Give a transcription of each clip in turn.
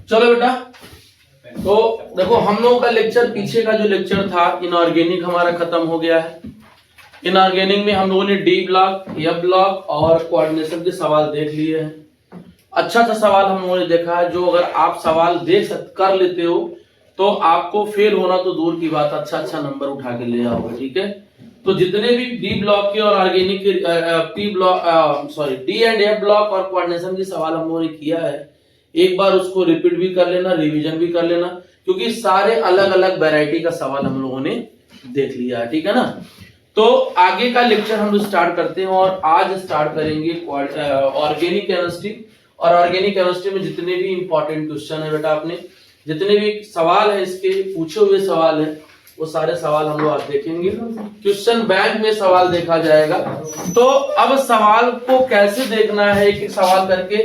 चलो बेटा, तो देखो हम लोगों का लेक्चर, पीछे का जो लेक्चर था इनऑर्गेनिक हमारा खत्म हो गया है। इनऑर्गेनिक में हम लोगों ने डी ब्लॉक, एफ ब्लॉक और कोऑर्डिनेशन के सवाल देख लिए हैं। अच्छा सवाल हम लोगों ने देखा है, जो अगर आप सवाल कर लेते हो तो आपको फेल होना तो दूर की बात, अच्छा नंबर उठा के ले आओगे। ठीक है, तो जितने भी डी ब्लॉक के और ऑर्गेनिक के डी एंड एफ ब्लॉक और कोऑर्डिनेशन के सवाल हम लोगों ने किया है, एक बार उसको रिपीट भी कर लेना, रिवीजन भी कर लेना, क्योंकि सारे अलग अलग वैरायटी का सवाल हम लोगों ने देख लिया है। ठीक है ना, तो आगे का लेक्चर हम लोग स्टार्ट करते हैं और आज स्टार्ट करेंगे ऑर्गेनिक केमिस्ट्री। और ऑर्गेनिक केमिस्ट्री में जितने भी इंपॉर्टेंट क्वेश्चन है बेटा, आपने जितने भी सवाल है इसके पूछे हुए सवाल है, वो सारे सवाल हम लोग आज देखेंगे। क्वेश्चन बैंक में सवाल देखा जाएगा। तो अब सवाल को कैसे देखना है, एक एक सवाल करके।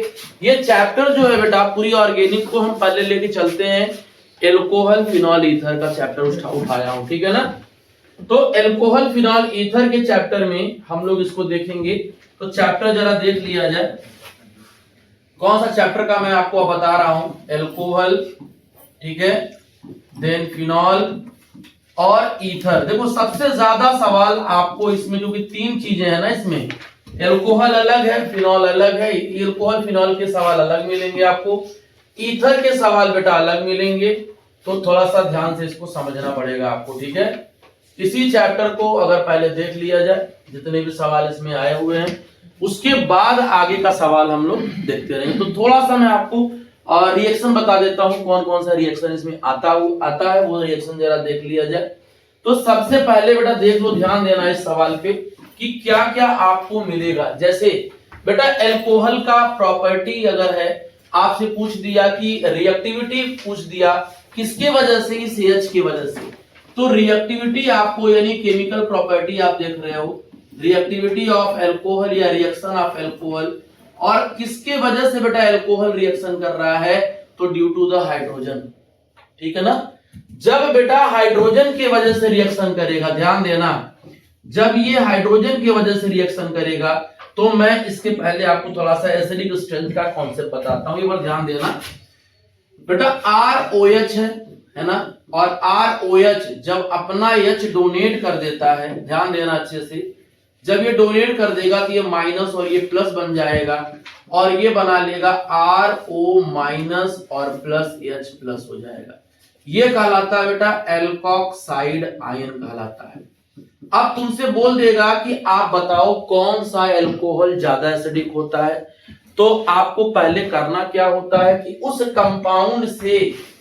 ये चैप्टर जो है बेटा पूरी ऑर्गेनिक को हम पहले लेके चलते हैं। एल्कोहल फिनॉल ईथर का चैप्टर उठाया हूं, ठीक है ना। तो एल्कोहल फिनॉल ईथर के चैप्टर में हम लोग इसको देखेंगे। तो चैप्टर जरा देख लिया जाए, कौन सा चैप्टर का मैं आपको बता रहा हूं। एल्कोहल, ठीक है, देन फिनॉल और ईथर। देखो सबसे ज्यादा सवाल आपको इसमें, जो कि तीन चीजें हैं ना इसमें, एल्कोहल अलग है, फिनॉल अलग है, एल्कोहल फिनॉल के सवाल अलग मिलेंगे आपको, ईथर के सवाल बेटा अलग मिलेंगे। तो थोड़ा सा ध्यान से इसको समझना पड़ेगा आपको, ठीक है। इसी चैप्टर को अगर पहले देख लिया जाए, जितने भी सवाल इसमें आए हुए हैं, उसके बाद आगे का सवाल हम लोग देखते रहेंगे। तो थोड़ा सा मैं आपको रिएक्शन बता देता हूं, कौन कौन सा रिएक्शन इसमें आता है, वो रिएक्शन जरा देख लिया जाए। तो सबसे पहले बेटा देख लो, ध्यान देना इस सवाल पे कि क्या क्या आपको मिलेगा। जैसे बेटा एल्कोहल का प्रॉपर्टी अगर है, आपसे पूछ दिया कि रिएक्टिविटी पूछ दिया किसके वजह से, इस H की वजह से। तो रिएक्टिविटी आपको, यानी केमिकल प्रॉपर्टी आप देख रहे हो, रिएक्टिविटी ऑफ एल्कोहल या रिएक्शन ऑफ एल्कोहल, और किसके वजह से बेटा एल्कोहल रिएक्शन कर रहा है, तो ड्यू टू द हाइड्रोजन। ठीक है ना, जब बेटा हाइड्रोजन के वजह से रिएक्शन करेगा, ध्यान देना, जब ये हाइड्रोजन की वजह से रिएक्शन करेगा, तो मैं इसके पहले आपको थोड़ा सा एसिडिक स्ट्रेंथ का कॉन्सेप्ट बताता हूं, एक बार ध्यान देना बेटा। ROH है ना, और ROH जब अपना H डोनेट कर देता है, ध्यान देना अच्छे से, जब ये डोनेट कर देगा तो ये माइनस और ये प्लस बन जाएगा, और ये बना लेगा RO माइनस और प्लस H प्लस हो जाएगा। ये कहलाता है बेटा एल्कोक्साइड आयन कहलाता है। अब तुमसे बोल देगा कि आप बताओ कौन सा एल्कोहल ज्यादा एसिडिक होता है, तो आपको पहले करना क्या होता है कि उस कंपाउंड से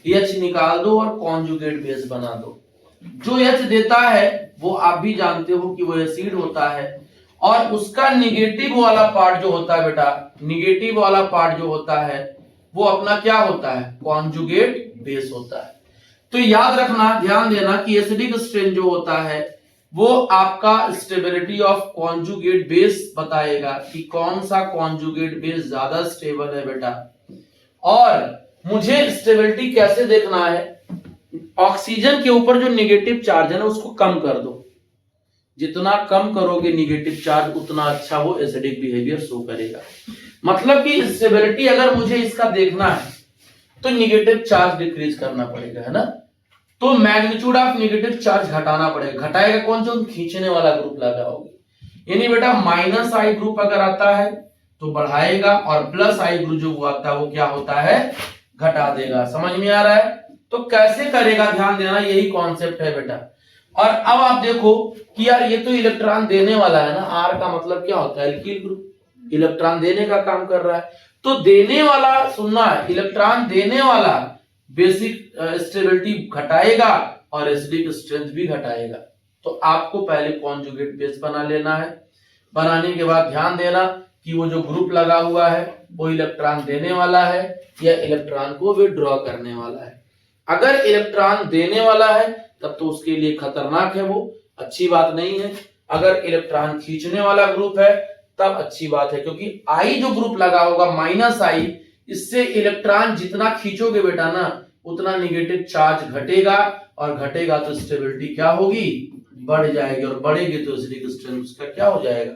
H निकाल दो और कॉन्जुगेट बेस बना दो। जो H देता है वो आप भी जानते हो कि वो एसिड होता है, और उसका निगेटिव वाला पार्ट जो होता है बेटा, निगेटिव वाला पार्ट जो होता है वो अपना क्या होता है, कॉन्जुगेट बेस होता है। तो याद रखना, ध्यान देना कि एसिडिक स्ट्रेन जो होता है वो आपका स्टेबिलिटी ऑफ कॉन्जुगेट बेस बताएगा कि कौन सा कॉन्जुगेट बेस ज्यादा स्टेबल है बेटा। और मुझे स्टेबिलिटी कैसे देखना है, ऑक्सीजन के ऊपर जो नेगेटिव चार्ज है ना उसको कम कर दो, जितना कम करोगे नेगेटिव चार्ज उतना अच्छा वो एसिडिक बिहेवियर शो करेगा। मतलब कि स्टेबिलिटी अगर मुझे इसका देखना है तो नेगेटिव चार्ज डिक्रीज करना पड़ेगा, है ना। तो मैग्नीट्यूड ऑफ नेगेटिव चार्ज घटाना पड़ेगा। घटाएगा कौन, जो खींचने वाला ग्रुप लगाओगे। यानी बेटा माइनस आई ग्रुप अगर आता है तो बढ़ाएगा, और प्लस आई ग्रुप जो आता है वो क्या होता है, घटा देगा। समझ में आ रहा है। तो कैसे करेगा, ध्यान देना, यही कॉन्सेप्ट है बेटा। और अब आप देखो कि यार ये तो इलेक्ट्रॉन देने वाला है ना, R का मतलब क्या होता है, एल्किल ग्रुप, इलेक्ट्रॉन देने का काम कर रहा है। तो देने वाला, सुनना है, इलेक्ट्रॉन देने वाला बेसिक स्टेबिलिटी घटाएगा और एसिडिक स्ट्रेंथ भी घटाएगा। तो आपको पहले कॉन्जुगेट बेस बना लेना है। बनाने के बाद ध्यान देना कि वो जो ग्रुप लगा हुआ है वो इलेक्ट्रॉन देने वाला है या इलेक्ट्रॉन को विड्रॉ करने वाला है। अगर इलेक्ट्रॉन देने वाला है तब तो उसके लिए खतरनाक है, वो अच्छी बात नहीं है। अगर इलेक्ट्रॉन खींचने वाला ग्रुप है तब अच्छी बात है, क्योंकि आई जो ग्रुप लगा होगा माइनस आई, इससे इलेक्ट्रॉन जितना खींचोगे बेटा ना उतना नेगेटिव चार्ज घटेगा, और घटेगा तो स्टेबिलिटी क्या होगी, बढ़ जाएगी, और बढ़ेगी तो एसिडिक स्ट्रेंथ उसका क्या हो जाएगा,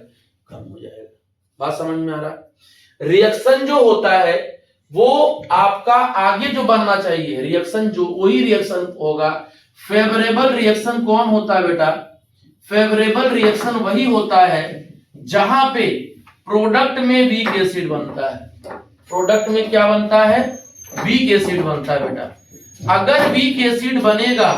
कम हो जाएगा। बात समझ में आ रहा है। रिएक्शन जो होता है वो आपका आगे जो बनना चाहिए, रिएक्शन जो वही रिएक्शन होगा। फेवरेबल रिएक्शन कौन होता है बेटा? फेवरेबल रिएक्शन वही होता है जहां पे प्रोडक्ट में वीक एसिड बनता है। प्रोडक्ट में क्या बनता है? वीक एसिड बनता है बेटा। अगर वीक एसिड बनेगा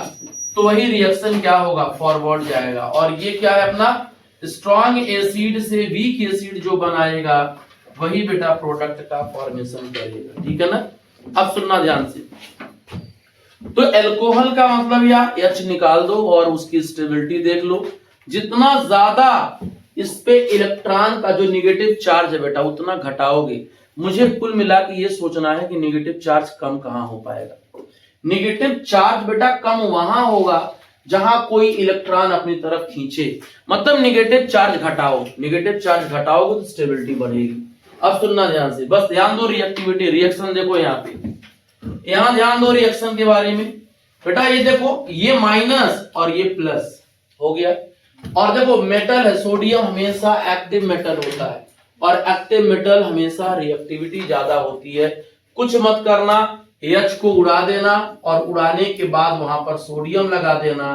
तो वही रिएक्शन क्या होगा? फॉरवर्ड जाएगा। और ये क्या है अपना? स्ट्रॉन्ग एसिड से वीक एसिड जो बनाएगा वही बेटा प्रोडक्ट का फॉर्मेशन करेगा। ठीक है ना? अब सुनना ध्यान से। तो एल्कोहल का मतलब या H निकाल दो और उसकी स्टेबिलिटी देख लो। जितना ज्यादा इस पे इलेक्ट्रॉन का जो निगेटिव चार्ज है बेटा उतना घटाओगे। मुझे कुल मिला के ये सोचना है कि निगेटिव चार्ज कम कहां हो पाएगा। निगेटिव चार्ज बेटा कम वहां होगा जहां कोई इलेक्ट्रॉन अपनी तरफ खींचे। मतलब निगेटिव चार्ज घटाओ, निगेटिव चार्ज घटाओगे तो स्टेबिलिटी बढ़ेगी। अब सुनना ध्यान से, बस ध्यान दो रिएक्टिविटी, रिएक्शन देखो यहाँ पे, यहाँ ध्यान दो रिएक्शन के बारे में बेटा। ये देखो ये माइनस और ये प्लस हो गया। और देखो मेटल है, सोडियम हमेशा एक्टिव मेटल होता है और एक्टिव मेटल हमेशा रिएक्टिविटी ज्यादा होती है। कुछ मत करना, H को उड़ा देना और उड़ाने के बाद वहां पर सोडियम लगा देना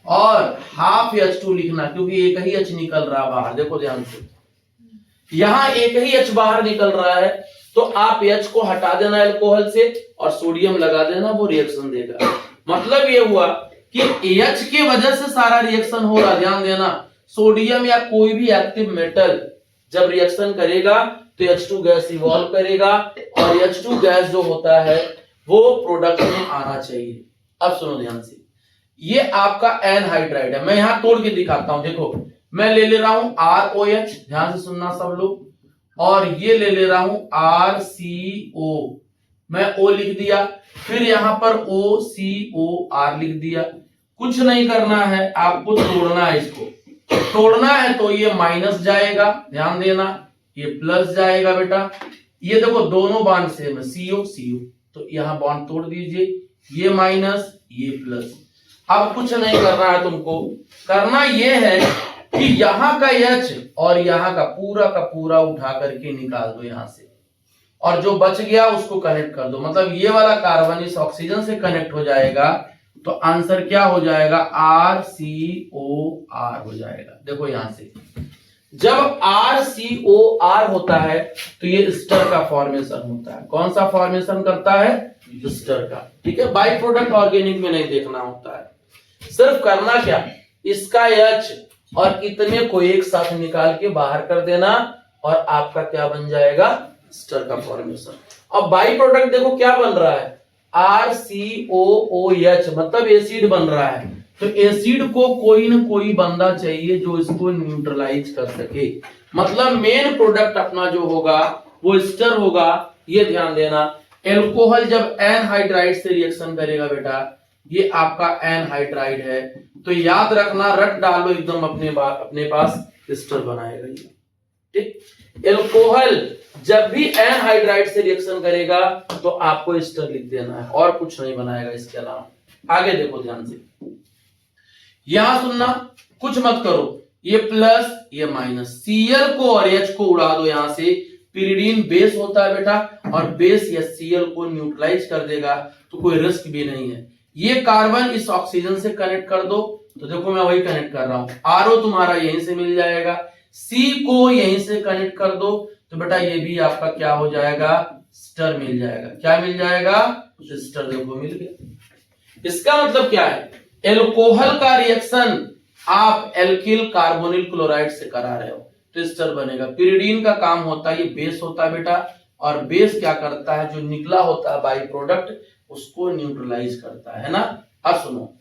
और हाफ H2 लिखना, क्योंकि एक ही H निकल रहा है बाहर। देखो ध्यान से, यहां एक ही H बाहर निकल रहा है तो आप H को हटा देना अल्कोहल से और सोडियम लगा देना, वो रिएक्शन देगा। मतलब ये हुआ कि H की वजह से सारा रिएक्शन हो रहा। ध्यान देना, सोडियम या कोई भी एक्टिव मेटल जब रिएक्शन करेगा तो H2 गैस इवॉल्व करेगा और H2 गैस जो होता है वो प्रोडक्ट में आना चाहिए। अब सुनो ध्यान से, ये आपका एनहाइड्राइड है। मैं यहां तोड़ के दिखाता हूं। देखो मैं ले रहा हूं ROH, ध्यान से सुनना सब लोग, और ये ले रहा हूं RCO। मैं O लिख दिया, फिर यहां पर OCOR लिख दिया। कुछ नहीं करना है, आपको तोड़ना है। इसको तोड़ना है तो ये माइनस जाएगा, ध्यान देना, ये प्लस जाएगा बेटा। ये देखो दोनों बॉन्ड सेम है, CO CO, तो यहां बॉन्ड तोड़ दीजिए, ये माइनस ये प्लस। अब कुछ नहीं करना है तुमको, करना ये है कि यहां का H और यहां का पूरा उठा करके निकाल दो यहां से, और जो बच गया उसको कनेक्ट कर दो। मतलब ये वाला कार्बन इस ऑक्सीजन से कनेक्ट हो जाएगा तो आंसर क्या हो जाएगा? RCOR हो जाएगा। देखो यहां से जब RCOR होता है तो ये स्टर का फॉर्मेशन होता है। कौन सा फॉर्मेशन करता है? स्टर का। ठीक है, बाई प्रोडक्ट ऑर्गेनिक में नहीं देखना होता है। सिर्फ करना क्या, इसका H और इतने को एक साथ निकाल के बाहर कर देना और आपका क्या बन जाएगा? स्टर का फॉर्मेशन। अब बाई प्रोडक्ट देखो क्या बन रहा है? RCOOH, मतलब एसिड बन रहा है। तो एसिड को कोई ना कोई बंदा चाहिए जो इसको न्यूट्रलाइज कर सके। मतलब मेन प्रोडक्ट अपना जो होगा वो स्टर होगा। ये ध्यान देना, एल्कोहल जब एनहाइड्राइड से रिएक्शन करेगा बेटा, ये आपका एनहाइड्राइड है, तो याद रखना, रट डालो एकदम अपने पास, स्टर बनाएगा ये। ठीक, एल्कोहल जब भी एनहाइड्राइड से रिएक्शन करेगा तो आपको स्टर लिख देना है और कुछ नहीं बनाएगा इसके अलावा। आगे देखो ध्यान से, यहां सुनना, कुछ मत करो, ये प्लस ये माइनस, Cl को और H को उड़ा दो यहां से। पिरिडीन बेस होता है बेटा, और बेस या Cl को न्यूट्रलाइज कर देगा तो कोई रिस्क भी नहीं है। ये कार्बन इस ऑक्सीजन से कनेक्ट कर दो, तो देखो मैं वही कनेक्ट कर रहा हूं। RO तुम्हारा यहीं से मिल जाएगा, C को यहीं से कनेक्ट कर दो, तो बेटा ये भी आपका क्या हो जाएगा? स्टर मिल जाएगा। क्या मिल जाएगा? स्टर। देखो मिल गया। इसका मतलब क्या है? एल्कोहल का रिएक्शन आप एल्किल कार्बोनिल क्लोराइड से करा रहे हो तो स्टर बनेगा। पिरिडीन का काम होता है, ये बेस होता है बेटा, और बेस क्या करता है? जो निकला होता है बाई प्रोडक्ट उसको न्यूट्रलाइज करता है ना। अब सुनो,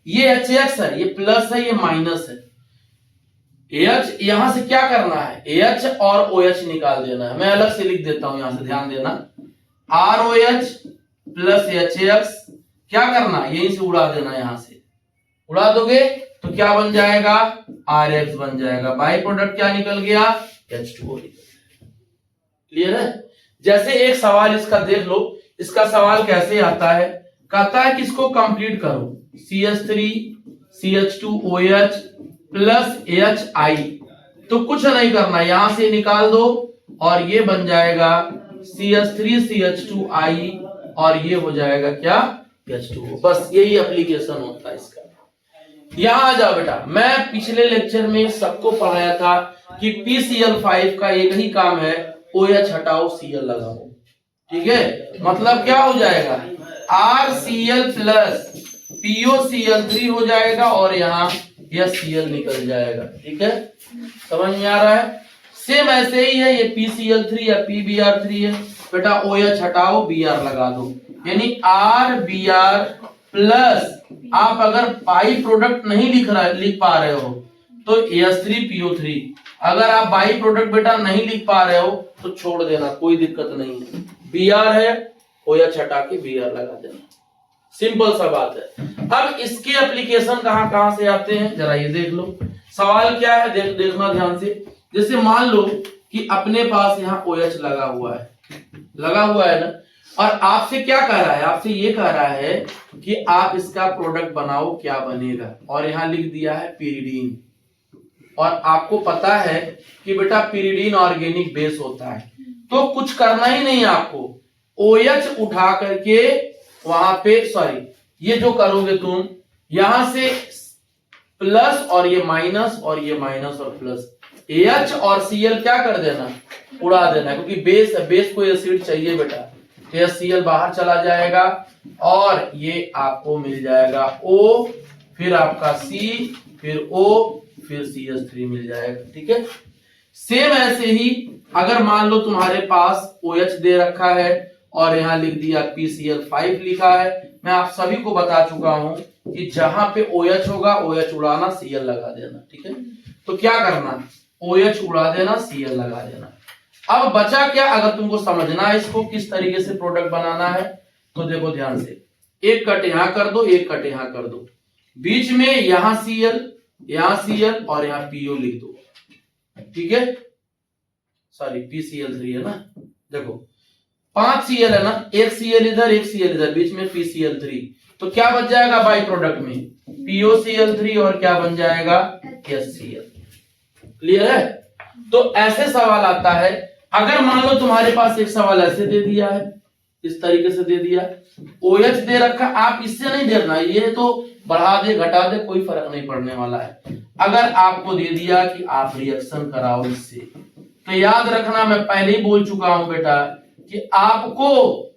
ये HX है, ये प्लस है, ये माइनस है। H यहां से क्या करना है? H और OH निकाल देना है। मैं अलग से लिख देता हूं, यहां से ध्यान देना, ROH प्लस HX, क्या करना? यहीं से उड़ा देना, यहां से उड़ा दोगे तो क्या बन जाएगा? RH बन जाएगा। बाई प्रोडक्ट क्या निकल गया? H2O निकल गया। क्लियर है? जैसे एक सवाल इसका देख लो, इसका सवाल कैसे आता है? कहता है कि इसको कंप्लीट करो, CH3 CH2OH प्लस HI। तो कुछ नहीं करना, यहां से निकाल दो और ये बन जाएगा CH3CH2I और ये हो जाएगा क्या H2O। बस यही एप्लीकेशन होता है इसका। यहां आ जाओ बेटा, मैं पिछले लेक्चर में सबको पढ़ाया था कि PCl5 का एक ही काम है, OH हटाओ Cl लगाओ। ठीक है, मतलब क्या हो जाएगा RCl प्लस POCl3 हो जाएगा और यहाँ यह Cl निकल जाएगा। ठीक है, समझ में आ रहा है। सेम ऐसे ही है, ये PCl3 या PBr3 है बेटा, OH हटाओ Br लगा दो, यानी RBr प्लस आप अगर बाई प्रोडक्ट नहीं लिख पा रहे हो तो H3PO3, अगर आप बाई प्रोडक्ट बेटा नहीं लिख पा रहे हो तो छोड़ देना, कोई दिक्कत नहीं है। Br है, OH हटा के Br लगा देना, सिंपल सा बात है। अब इसके एप्लीकेशन कहां से आते हैं जरा ये देख लो। सवाल क्या है, देखना ध्यान से। जैसे मान लो कि अपने पास यहाँ OH लगा हुआ है ना, और आपसे क्या कह रहा है, आपसे ये कह रहा है कि आप इसका प्रोडक्ट बनाओ, क्या बनेगा, और यहाँ लिख दिया है पिरिडीन। और आपको पता है कि बेटा पिरिडीन ऑर्गेनिक बेस होता है, तो कुछ करना ही नहीं आपको, OH उठा करके वहां पे, सॉरी ये जो करोगे तुम, यहां से प्लस और ये माइनस और ये माइनस और प्लस, H और Cl क्या कर देना, उड़ा देना, क्योंकि बेस है, बेस को एसिड चाहिए बेटा, तो Cl बाहर चला जाएगा और ये आपको मिल जाएगा O, फिर आपका C, फिर O, फिर CH3 मिल जाएगा। ठीक है, सेम ऐसे ही अगर मान लो तुम्हारे पास OH दे रखा है और यहाँ लिख दिया PCl5 लिखा है, मैं आप सभी को बता चुका हूं कि जहां पे OH होगा OH उड़ाना, Cl लगा देना। ठीक है, तो क्या करना, OH उड़ा देना, Cl लगा देना। अब बचा क्या, अगर तुमको समझना है इसको किस तरीके से प्रोडक्ट बनाना है, तो देखो ध्यान से, एक कट यहां कर दो, एक कट यहां कर दो, बीच में यहां Cl, यहां Cl और यहां PO लिख दो। ठीक है, सॉरी PCl3 है ना, देखो 5 Cl है ना, एक Cl इधर एक Cl इधर, बीच में PCl3, तो क्या बच जाएगा बाई प्रोडक्ट में, POCl3 और क्या बन जाएगा HCl। क्लियर है। तो ऐसे सवाल आता है, अगर मान लो तुम्हारे पास एक सवाल ऐसे दे दिया है, इस तरीके से दे दिया, OH दे रखा, आप इससे नहीं देखना, ये तो बढ़ा दे घटा दे कोई फर्क नहीं पड़ने वाला है। अगर आपको दे दिया कि आप रिएक्शन कराओ इससे, तो याद रखना, मैं पहले ही बोल चुका हूं बेटा कि आपको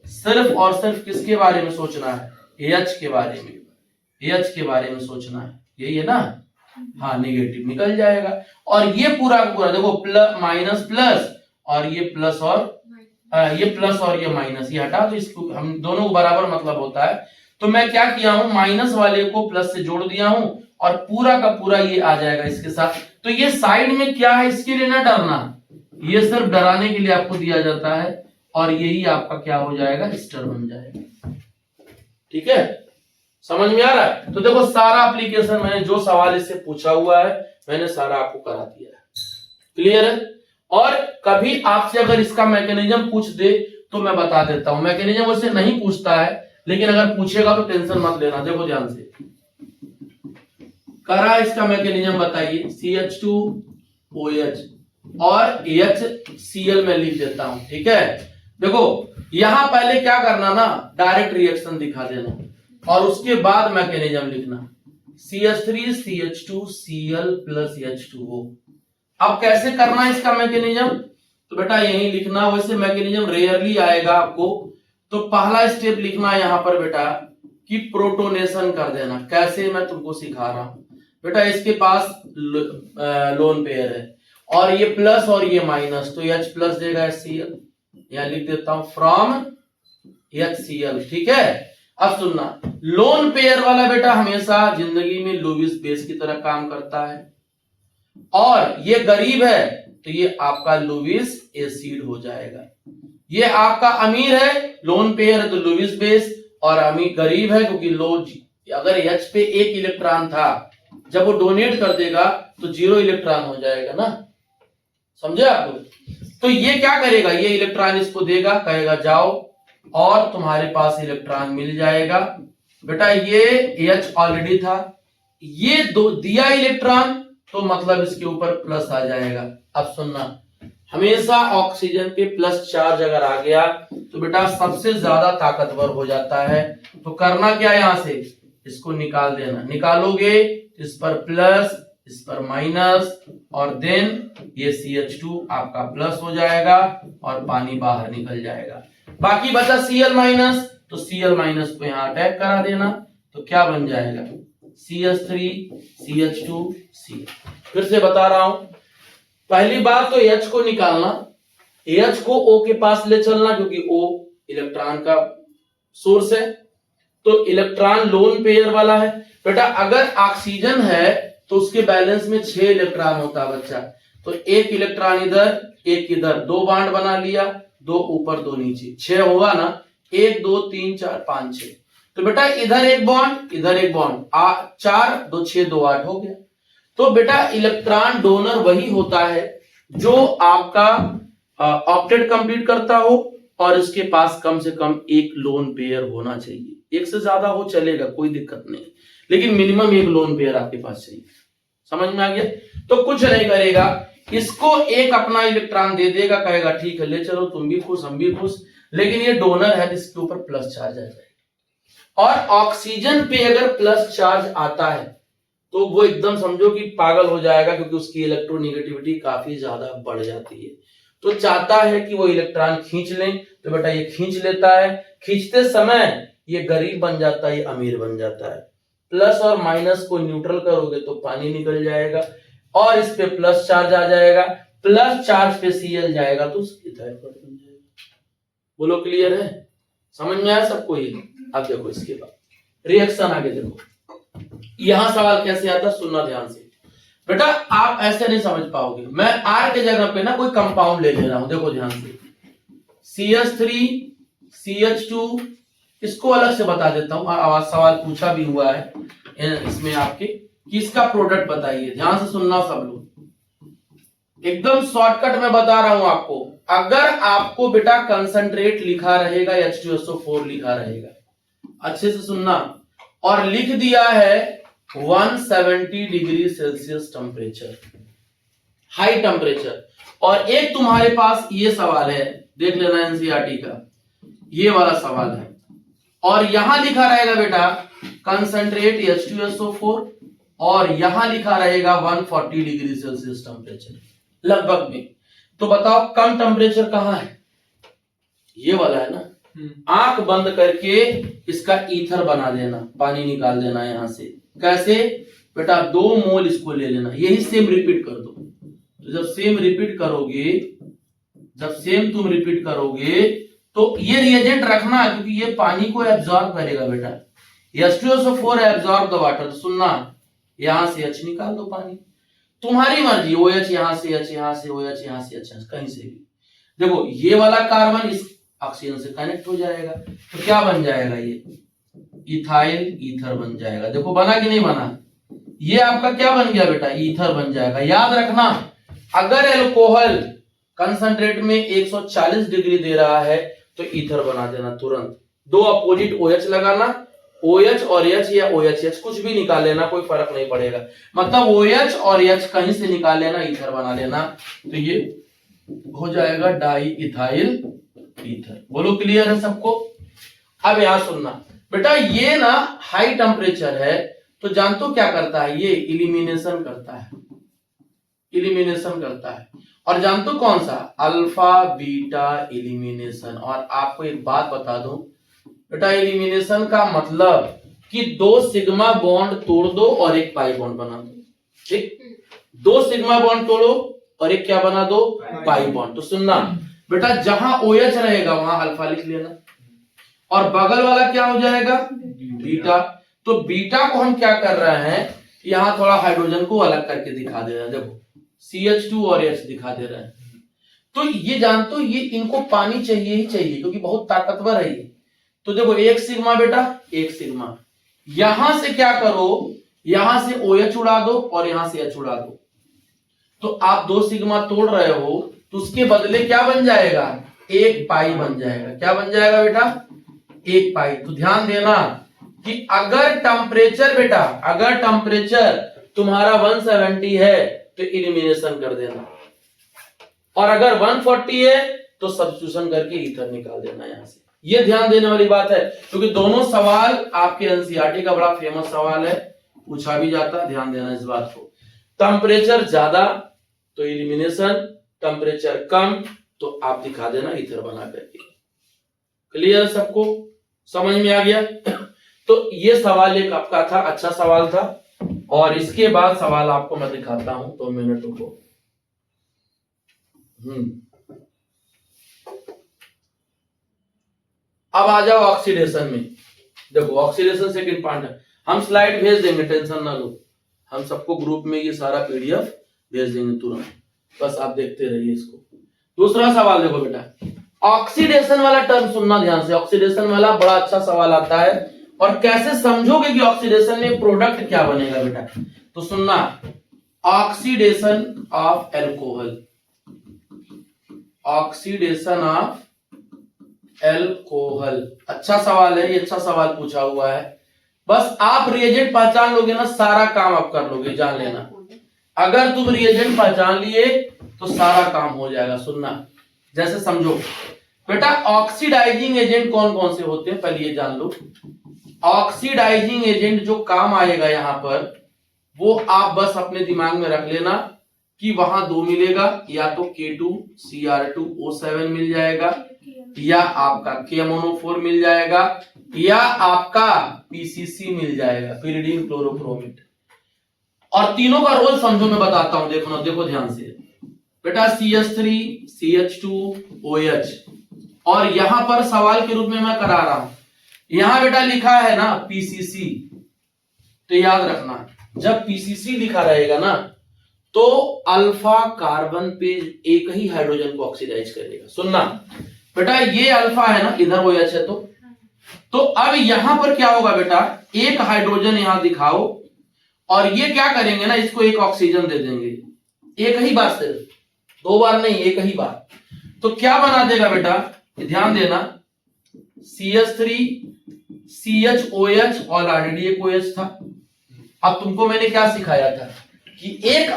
सिर्फ और सिर्फ किसके बारे में सोचना है, H के बारे में, H के बारे में सोचना है, यही है ना। हाँ, नेगेटिव निकल जाएगा और ये पूरा का पूरा देखो प्लस माइनस प्लस, और ये प्लस और ये माइनस, ये हटा दो, इसको हम दोनों को बराबर मतलब होता है। तो मैं क्या किया हूं, माइनस वाले को प्लस से जोड़ दिया हूं और पूरा का पूरा ये आ जाएगा इसके साथ। तो ये साइड में क्या है, इसके लिए ना डरना, ये सिर्फ डराने के लिए आपको दिया जाता है, और यही आपका क्या हो जाएगा, स्टर बन जाएगा। ठीक है, समझ में आ रहा है। तो देखो सारा एप्लीकेशन मैंने जो सवाल इससे पूछा हुआ है मैंने सारा आपको करा दिया है। क्लियर है। और कभी आपसे अगर इसका मैकेनिज्म पूछ दे तो मैं बता देता हूं, मैकेनिज्म उससे नहीं पूछता है, लेकिन अगर पूछेगा तो टेंशन मत लेना। देखो ध्यान से करा, इसका मैकेनिज्म बताइए, CH2OH और HCl में लिख देता हूं। ठीक है, देखो यहां पहले क्या करना ना, डायरेक्ट रिएक्शन दिखा देना और उसके बाद मैकेनिज्म लिखना, CH3CH2Cl प्लस H2O। अब कैसे करना है इसका मैकेनिज्म, तो बेटा यही लिखना, वैसे मैकेनिज्म रेयरली आएगा आपको। तो पहला स्टेप लिखना यहां पर बेटा कि प्रोटोनेशन कर देना। कैसे, मैं तुमको सिखा रहा हूं बेटा। इसके पास लोन पेयर है और ये प्लस और ये माइनस, तो H प्लस देगा HCl, यहां लिख देता हूं फ्रॉम HCl। ठीक है, अब सुनना, लोन पेयर वाला बेटा हमेशा जिंदगी में लुईस बेस की तरह काम करता है, और ये गरीब है तो ये आपका लुईस एसिड हो जाएगा। ये आपका अमीर है, लोन पेयर है तो लुईस बेस, और अमीर गरीब है क्योंकि अगर H पे एक इलेक्ट्रॉन था, जब वो डोनेट कर देगा तो 0 इलेक्ट्रॉन हो जाएगा ना, समझे आप लोग। तो ये क्या करेगा, ये इलेक्ट्रॉन इसको देगा, कहेगा जाओ, और तुम्हारे पास इलेक्ट्रॉन मिल जाएगा। बेटा ये H ऑलरेडी था, ये दो दिया इलेक्ट्रॉन, तो मतलब इसके ऊपर प्लस आ जाएगा। अब सुनना, हमेशा ऑक्सीजन पे प्लस चार्ज अगर आ गया तो बेटा सबसे ज्यादा ताकतवर हो जाता है। तो करना क्या, यहां से इसको निकाल देना, निकालोगे इस पर प्लस इस पर माइनस और देन ये CH2 आपका प्लस हो जाएगा और पानी बाहर निकल जाएगा। बाकी बचा Cl माइनस, तो Cl माइनस को यहां अटैक करा देना, तो क्या बन जाएगा CH3 CH2 C। फिर से बता रहा हूं, पहली बात तो H को निकालना, H को O के पास ले चलना क्योंकि O इलेक्ट्रॉन का सोर्स है, तो इलेक्ट्रॉन लोन पेयर वाला है। बेटा अगर ऑक्सीजन है तो उसके बैलेंस में 6 इलेक्ट्रॉन होता है बच्चा, तो एक इलेक्ट्रॉन इधर एक इधर, 2 बॉन्ड बना लिया, 2 ऊपर 2 नीचे, 6 होगा ना, 1 2 3 4 5 6। तो बेटा इधर एक बॉन्ड इधर एक बॉन्ड, 4 2 6 2 8 हो गया। तो बेटा इलेक्ट्रॉन डोनर वही होता है जो आपका ऑक्टेट कंप्लीट करता हो और इसके पास कम से कम एक लोन पेयर होना चाहिए। एक से ज्यादा हो चलेगा, कोई दिक्कत नहीं, लेकिन मिनिमम एक लोन पेयर आपके पास चाहिए। समझ में आ गया? तो कुछ नहीं करेगा, इसको एक अपना इलेक्ट्रॉन दे देगा, कहेगा ठीक है ले चलो, तुम भी खुश हम भी खुश, लेकिन ये डोनर है इसके ऊपर प्लस चार्ज आ जाएगा। और ऑक्सीजन पे अगर प्लस चार्ज आता है तो वो एकदम समझो कि पागल हो जाएगा, क्योंकि उसकी इलेक्ट्रोनेगेटिविटी काफी ज्यादा बढ़ जाती है। तो चाहता है कि वो इलेक्ट्रॉन खींच लें, तो बेटा ये खींच लेता है, खींचते समय ये गरीब बन जाता है, ये अमीर बन जाता है। प्लस और माइनस को न्यूट्रल करोगे तो पानी निकल जाएगा और इस पे प्लस चार्ज आ जाएगा, प्लस चार्ज पे Cl जाएगा तो इथाइल बन जाएगा। बोलो क्लियर है? समझ में आया सबको ये? अब देखो इसके बाद रिएक्शन आगे देखो, यहां सवाल कैसे आता सुनना ध्यान से। बेटा आप ऐसे नहीं समझ पाओगे, मैं R के जगह पे ना कोई कंपाउंड ले रहा हूं, देखो ध्यान से, CH3 CH2, इसको अलग से बता देता हूं, आवाज सवाल पूछा भी हुआ है इसमें आपके कि इसका प्रोडक्ट बताइए। ध्यान से सुनना सब लोग, एकदम शॉर्टकट में बता रहा हूं आपको। अगर आपको बेटा कंसंट्रेट लिखा रहेगा H2SO4 लिखा रहेगा, अच्छे से सुनना, और लिख दिया है 170 degree Celsius temperature, high temperature, और एक तुम्हारे पास ये सवाल है, देख लेना एनसीईआरटी का, ये वाला सवाल है, और यहां लिखा रहेगा बेटा कंसंट्रेट H2SO4 और यहां लिखा रहेगा 140 डिग्री सेल्सियस टेम्परेचर लगभग में। तो बताओ कम टेम्परेचर कहां है? ये वाला है ना। आंख बंद करके इसका ईथर बना देना, पानी निकाल देना यहां से। कैसे? बेटा 2 मोल इसको ले लेना, यही सेम रिपीट कर दो। तो जब सेम रिपीट करोगे, जब सेम तुम रिपीट करोगे तो ये रिएजेंट रखना, क्योंकि ये पानी को एब्जॉर्ब करेगा बेटा। H2SO4 एब्जॉर्ब द वाटर, तो सुनना यहां से H निकाल दो पानी, तुम्हारी मर्जी, OH यहां से H, यहां से OH, यहां से H, कहीं से भी। देखो ये वाला कार्बन इस ऑक्सीजन से कनेक्ट हो जाएगा, तो क्या बन जाएगा, ये इथाइल ईथर बन जाएगा। देखो बना कि नहीं बना? ये आपका क्या बन गया बेटा? ईथर बन जाएगा। याद रखना, अगर एल्कोहल कंसंट्रेट में 140 डिग्री दे रहा है तो ईथर बना देना तुरंत। 2 अपोजिट OH लगाना, OH और H या OH कुछ भी निकाल लेना, कोई फर्क नहीं पड़ेगा। मतलब OH और H कहीं से निकाल लेना, ईथर बना लेना, तो ये हो जाएगा डाई इथाइल ईथर। बोलो क्लियर है सबको? अब यहां सुनना बेटा, ये ना हाई टेम्परेचर है, तो जानते हो क्या करता है? ये इलिमिनेशन करता है, इलिमिनेशन करता है। और जानते हो कौन सा? Alpha beta elimination. और आपको एक बात बता दूं बेटा, एलिमिनेशन का मतलब कि 2 सिग्मा बॉन्ड तोड़ दो और एक पाई बॉन्ड बना दो। ठीक, 2 सिग्मा बॉन्ड तोड़ो और एक क्या बना दो? Pi bond. तो सुनना बेटा, जहां OH रहेगा वहां अल्फा लिख लेना, और बगल वाला क्या हो जाएगा? बीटा। तो बीटा को हम क्या कर रहे हैं, यहां थोड़ा हाइड्रोजन को अलग करके दिखा दे रहे हैं। देखो CH2 और H दिखा दे रहे हैं। तो ये जानते हो, ये इनको पानी चाहिए ही चाहिए, क्योंकि बहुत ताकतवर है ये। तो देखो 1 सिग्मा बेटा, 1 सिग्मा, यहां से क्या करो, यहां से OH उड़ा दो और यहां से H उड़ा दो, तो आप 2 सिग्मा तोड़ रहे हो, तो उसके बदले क्या बन जाएगा? 1 पाई बन जाएगा। क्या बन जाएगा बेटा? 1 पाई। तो ध्यान देना कि अगर टेम्परेचर बेटा, अगर टेम्परेचर तुम्हारा 170 है तो इलिमिनेशन कर देना, और अगर 140 है तो सब्स्टिट्यूशन करके ईथर निकाल देना यहां से। ये ध्यान देने वाली बात है, क्योंकि दोनों सवाल आपके एनसीईआरटी का बड़ा फेमस सवाल है, पूछा भी जाता, ध्यान देना इस बात को। टेम्परेचर ज्यादा तो इलिमिनेशन, टेम्परेचर कम तो आप दिखा देना ईथर बना करके। क्लियर सबको, समझ में आ गया? तो ये सवाल एक आपका था, अच्छा सवाल था। और इसके बाद सवाल आपको मैं दिखाता हूं, 2 मिनट को। अब आ जाओ ऑक्सीडेशन में। देखो ऑक्सीडेशन सेकंड पार्ट है, हम स्लाइड भेज देंगे, टेंशन ना लो, हम सबको ग्रुप में ये सारा पीडीएफ भेज देंगे तुरंत, बस आप देखते रहिए इसको। दूसरा सवाल देखो बेटा, ऑक्सीडेशन वाला टर्म सुनना ध्यान से, ऑक्सीडेशन वाला बड़ा अच्छा सवाल आता है। और कैसे समझोगे कि ऑक्सीडेशन में प्रोडक्ट क्या बनेगा बेटा, तो सुनना, oxidation of alcohol, oxidation of alcohol, अच्छा सवाल है ये, अच्छा सवाल पूछा हुआ है। बस आप रिएजेंट पहचान लोगे ना, सारा काम आप कर लोगे, जान लेना। अगर तुम रिएजेंट पहचान लिए तो सारा काम हो जाएगा। सुनना, जैसे समझो बेटा, ऑक्सीडाइजिंग एजेंट कौन कौन से होते हैं पहले ये जान लो। ऑक्सीडाइजिंग एजेंट जो काम आएगा यहां पर, वो आप बस अपने दिमाग में रख लेना कि वहां 2 मिलेगा, या तो K2Cr2O7 मिल जाएगा, या आपका KMnO4 मिल जाएगा, या आपका PCC मिल जाएगा, pyridine क्लोरोक्रोमेट। और तीनों का रोल समझो, मैं बताता हूं, देखो ना, देखो ध्यान से बेटा, CH3 CH2OH। और यहां पर सवाल के रूप में मैं करा रहा हूं, यहां बेटा लिखा है ना PCC, तो याद रखना जब PCC लिखा रहेगा ना तो अल्फा कार्बन पे एक ही हाइड्रोजन को ऑक्सीडाइज करेगा। सुनना बेटा, ये अल्फा है ना, इधर OH है, तो अब यहां पर क्या होगा बेटा, एक हाइड्रोजन यहां दिखाओ, और ये क्या करेंगे ना, इसको एक ऑक्सीजन दे देंगे, एक ही बार, सिर्फ 2 बार नहीं, एक ही बार। तो क्या बना देगा बेटा, ध्यान देना, CH3 CHOH, और ऑलरेडी एक OH था। अब तुमको मैंने क्या सिखाया था कि एक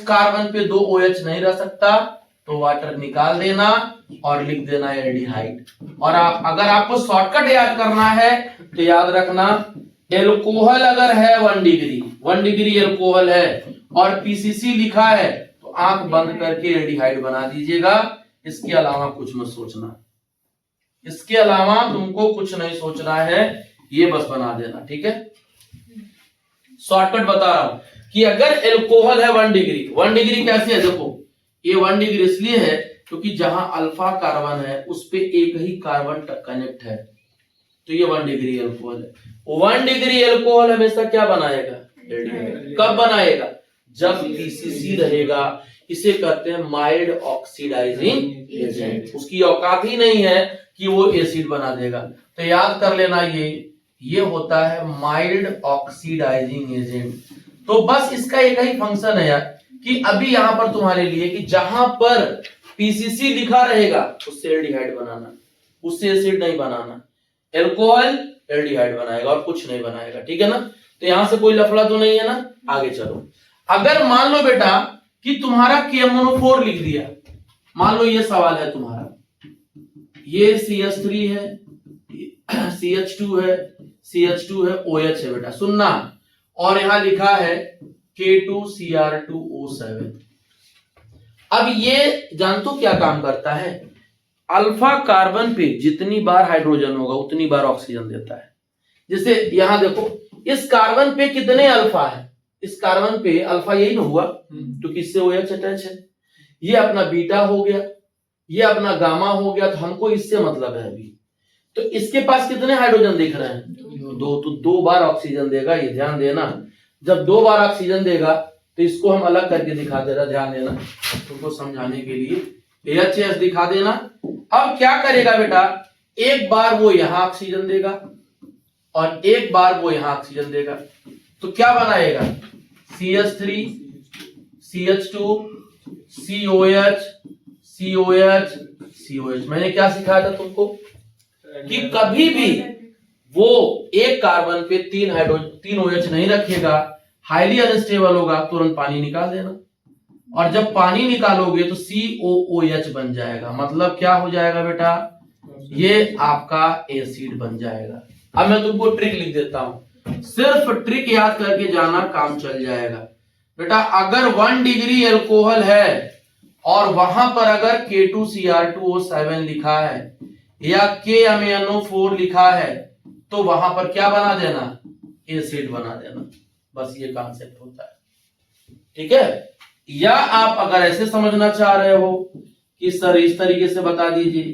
कार्बन पे 2 OH नहीं रह सकता, तो वाटर निकाल देना और लिख देना एल्डिहाइड। और आप अगर आपको शॉर्टकट याद करना है तो याद रखना, एल्कोहल अगर है 1 डिग्री एल्कोहल है और PCC लिखा है, तो आंख बंद करके एल्डिहाइड बना दीजिएगा। इसके अलावा कुछ मत सोचना, इसके अलावा तुमको कुछ नहीं सोचना है, ये बस बना देना, ठीक है। शॉर्टकट बता रहा हूं कि अगर एल्कोहल है 1 डिग्री कैसे है, देखो ये 1 डिग्री इसलिए है क्योंकि जहां अल्फा कार्बन है उस पे एक ही कार्बन कनेक्ट है, तो ये 1 डिग्री एल्कोहल है। 1 डिग्री एल्कोहल हमेशा क्या बनाएगा, कब बनाएगा, जब PCC रहेगा। इसे कहते हैं माइल्ड ऑक्सीडाइजिंग एजेंट, उसकी औकात ही नहीं है कि वो एसिड बना देगा। तो याद कर लेना, ये होता है माइल्ड ऑक्सीडाइजिंग एजेंट। तो बस इसका एक ही फंक्शन है यार, कि अभी यहां पर तुम्हारे लिए कि जहां पर PCC लिखा रहेगा उससे एल्डिहाइड बनाना, उससे एसिड नहीं बनाना। एल्कोहल एल्डिहाइड बनाएगा और कुछ नहीं बनाएगा, ठीक है ना। तो यहां से कोई लफड़ा तो नहीं है ना। आगे चलो, अगर मान लो बेटा कि तुम्हारा KMnO4 लिख दिया, मान लो ये सवाल है तुम्हारा, ये CH3 है, CH2 है, CH2 है, OH है बेटा, सुनना, और यहां लिखा है K2Cr2O7। अब ये जानते हो क्या काम करता है, अल्फा कार्बन पे जितनी बार हाइड्रोजन होगा उतनी बार ऑक्सीजन देता है। जैसे यहां देखो, इस कार्बन पे कितने अल्फा है, इस कार्बन पे अल्फा यही ना हुआ, तो किससे OH अटैच है, ये अपना बीटा हो गया, ये अपना गामा हो गया, तो हमको इससे मतलब है अभी। तो इसके पास कितने हाइड्रोजन दिख रहे हैं, 2, तो 2 बार ऑक्सीजन देगा, ये ध्यान देना। जब 2 बार ऑक्सीजन देगा तो इसको हम अलग करके दिखा दे रहा, ध्यान देना, तुमको समझाने के लिए AHS दिखा देना। अब क्या करेगा बेटा, एक बार वो यहां ऑक्सीजन देगा और एक बार वो यहां ऑक्सीजन देगा, तो क्या बनाएगा, CH3 CH2 COH COH COH। मैंने क्या सिखाया था तुमको कि कभी भी वो एक कार्बन पे 3 OH नहीं रखेगा, हाईली अनस्टेबल होगा, तुरंत पानी निकाल देना। और जब पानी निकालोगे तो COOH बन जाएगा। मतलब क्या हो जाएगा बेटा, ये आपका एसिड बन जाएगा। अब मैं तुमको ट्रिक लिख देता हूं, सिर्फ ट्रिक याद करके जाना, काम चल जाएगा बेटा। अगर 1 डिग्री अल्कोहल है और वहां पर अगर K2Cr2O7 लिखा है या KMnO4 लिखा है तो वहां पर क्या बना देना, एसिड बना देना। बस ये कॉन्सेप्ट होता है, ठीक है। या आप अगर ऐसे समझना चाह रहे हो कि सर इस तरीके से बता दीजिए,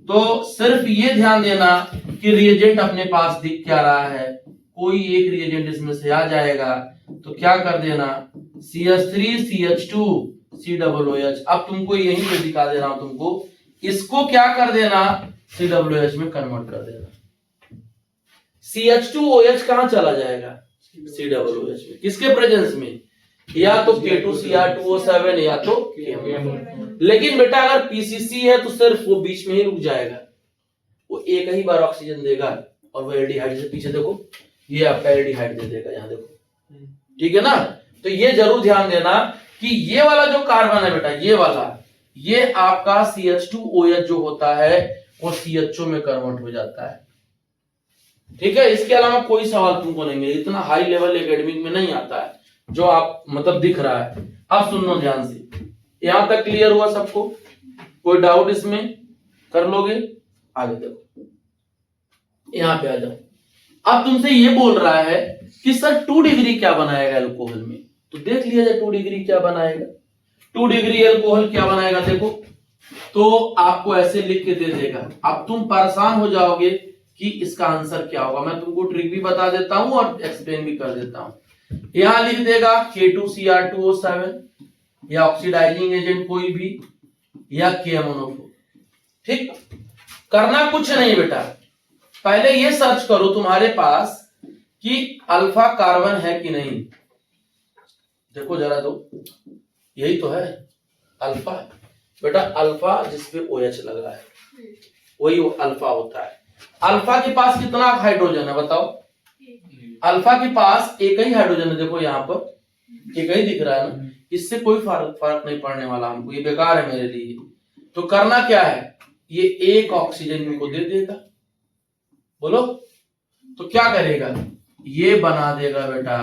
तो सिर्फ ये ध्यान देना कि रिएजेंट अपने पास दिख क्या रहा है, कोई एक रिएजेंट इसमें से आ जाएगा तो क्या कर देना, CH3CH2 COOH। अब तुमको यहीं पे दिखा दे रहा हूं तुमको, इसको क्या कर देना, COOH में कन्वर्ट कर देना। CH2OH कहां चला जाएगा, COOH में। किसके प्रेजेंस में, या तो K2Cr2O7 या तो KMnO4। लेकिन बेटा अगर PCC है तो सिर्फ वो बीच में ही रुक जाएगा, वो एक ही बार ऑक्सीजन देगा और वो एल्डिहाइड से, पीछे देखो ये आपका एल्डिहाइड दे देगा, यहाँ देखो, ठीक है ना। तो ये जरूर ध्यान देना कि ये वाला जो कार्बन है बेटा, ये वाला, ये आपका CH2OH जो होता है वो CHO में कन्वर्ट हो जाता है, ठीक है। इसके अलावा कोई सवाल तुमको नहीं मिलेगा, इतना हाई लेवल एकेडमिक में नहीं आता है जो आप मतलब दिख रहा है। अब सुनो ध्यान से, यहां तक क्लियर हुआ सबको, कोई डाउट इसमें कर लोगे, आगे देखो, यहां पे आ जाओ। अब तुमसे ये बोल रहा है कि सर 2 डिग्री क्या बनाएगा अल्कोहल में, तो देख लिया जाए 2 डिग्री क्या बनाएगा। 2 डिग्री अल्कोहल क्या बनाएगा देखो, तो आपको ऐसे लिख के दे देगा। अब तुम परेशान हो जाओगे कि इसका आंसर क्या होगा। मैं तुमको ट्रिक भी बता देता हूं और एक्सप्लेन भी कर देता हूं। यहां लिख देगा K2Cr2O7 या ऑक्सीडाइजिंग एजेंट कोई भी, या KMnO4, ठीक। करना कुछ नहीं बेटा, पहले ये सर्च करो तुम्हारे पास कि अल्फा कार्बन है कि नहीं। देखो जरा दो, यही तो है अल्फा बेटा। अल्फा जिसपे OH लगा है वही अल्फा होता है। अल्फा के पास कितना हाइड्रोजन है बताओ, अल्फा के पास एक ही हाइड्रोजन है, देखो यहाँ पर एक ही दिख रहा है ना, इससे कोई फर्क नहीं पड़ने वाला हमको, ये बेकार है मेरे लिए। तो करना क्या है, ये एक ऑक्सीजन इनको दे देगा, बोलो तो क्या करेगा, ये बना देगा बेटा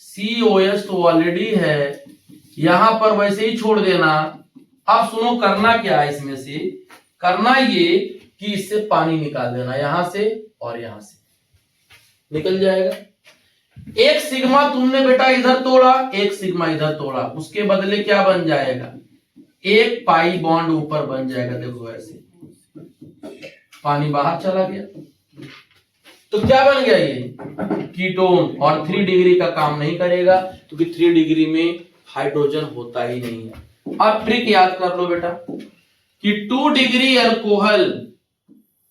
COH तो ऑलरेडी है, यहां पर वैसे ही छोड़ देना। अब सुनो करना क्या है, इसमें से करना ये कि इससे पानी निकाल देना, यहां से और यहां से निकल जाएगा। एक सिग्मा तुमने बेटा इधर तोड़ा, एक सिग्मा इधर तोड़ा, उसके बदले क्या बन जाएगा, एक पाई बॉन्ड ऊपर बन जाएगा। देखो ऐसे पानी बाहर चला गया तो क्या बन गया, ये कीटोन। और 3 डिग्री का काम नहीं करेगा क्योंकि 3 डिग्री में हाइड्रोजन होता ही नहीं है। अब ट्रिक याद कर लो बेटा कि 2 डिग्री अल्कोहल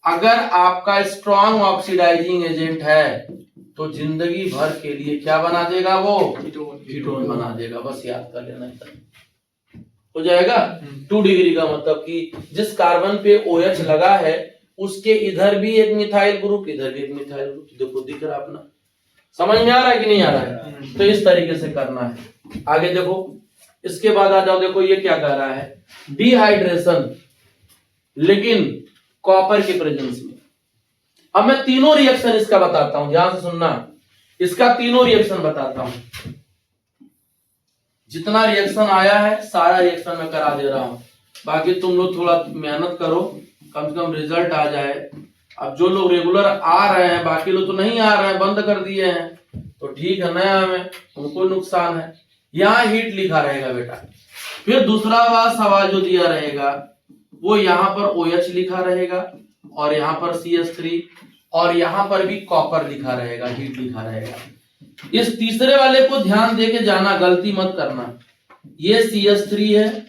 अगर आपका स्ट्रॉन्ग ऑक्सीडाइजिंग एजेंट है तो जिंदगी भर के लिए क्या बना देगा, वो कीटोन बना देगा। बस याद कर लेना, हो जाएगा। 2 डिग्री का मतलब कि जिस कार्बन पे OH लगा है उसके इधर भी एक मिथाइल ग्रुप, इधर भी एक मिथाइल ग्रुप, देखो दिख रहा अपना, समझ में आ रहा है कि नहीं आ रहा है। तो इस तरीके से करना है। आगे देखो, इसके बाद आ जाओ, देखो ये क्या कह रहा है, डिहाइड्रेशन लेकिन कॉपर के प्रेजेंस में। अब मैं तीनों रिएक्शन इसका बताता हूं, ध्यान से सुनना, इसका तीनों रिएक्शन बताता हूं। जितना रिएक्शन आया है सारा रिएक्शन मैं करा दे रहा हूं, बाकी तुम लोग थोड़ा मेहनत करो, कम से कम रिजल्ट आ जाए। अब जो लोग रेगुलर आ रहे हैं, बाकी लोग तो नहीं आ रहे हैं, बंद कर दिए हैं, तो ठीक है, नया में उनको नुकसान है। यहाँ हीट लिखा रहेगा बेटा, फिर दूसरा वाला सवाल जो दिया रहेगा वो यहाँ पर OH लिखा रहेगा और यहाँ पर CH3 और यहाँ पर भी कॉपर लिखा रहेगा, हीट लिखा रहेगा। इस तीसरे वाले को ध्यान देके जाना, गलती मत करना। ये CH3 है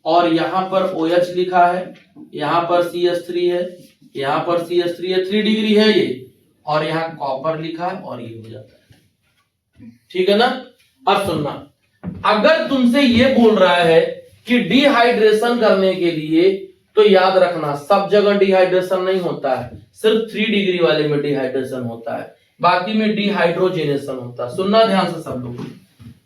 और यहाँ पर OH लिखा है, यहाँ पर CH3 है, यहाँ पर CH3 है, 3 डिग्री है ये, और यहाँ कॉपर लिखा है और ये हो जाता है, ठीक है ना। अब सुनना, अगर तुमसे ये बोल रहा है कि डिहाइड्रेशन करने के लिए, तो याद रखना सब जगह डिहाइड्रेशन नहीं होता है, सिर्फ 3 डिग्री वाले में डिहाइड्रेशन होता है, बाकी में डिहाइड्रोजनेशन होता है। सुनना ध्यान से सब लोग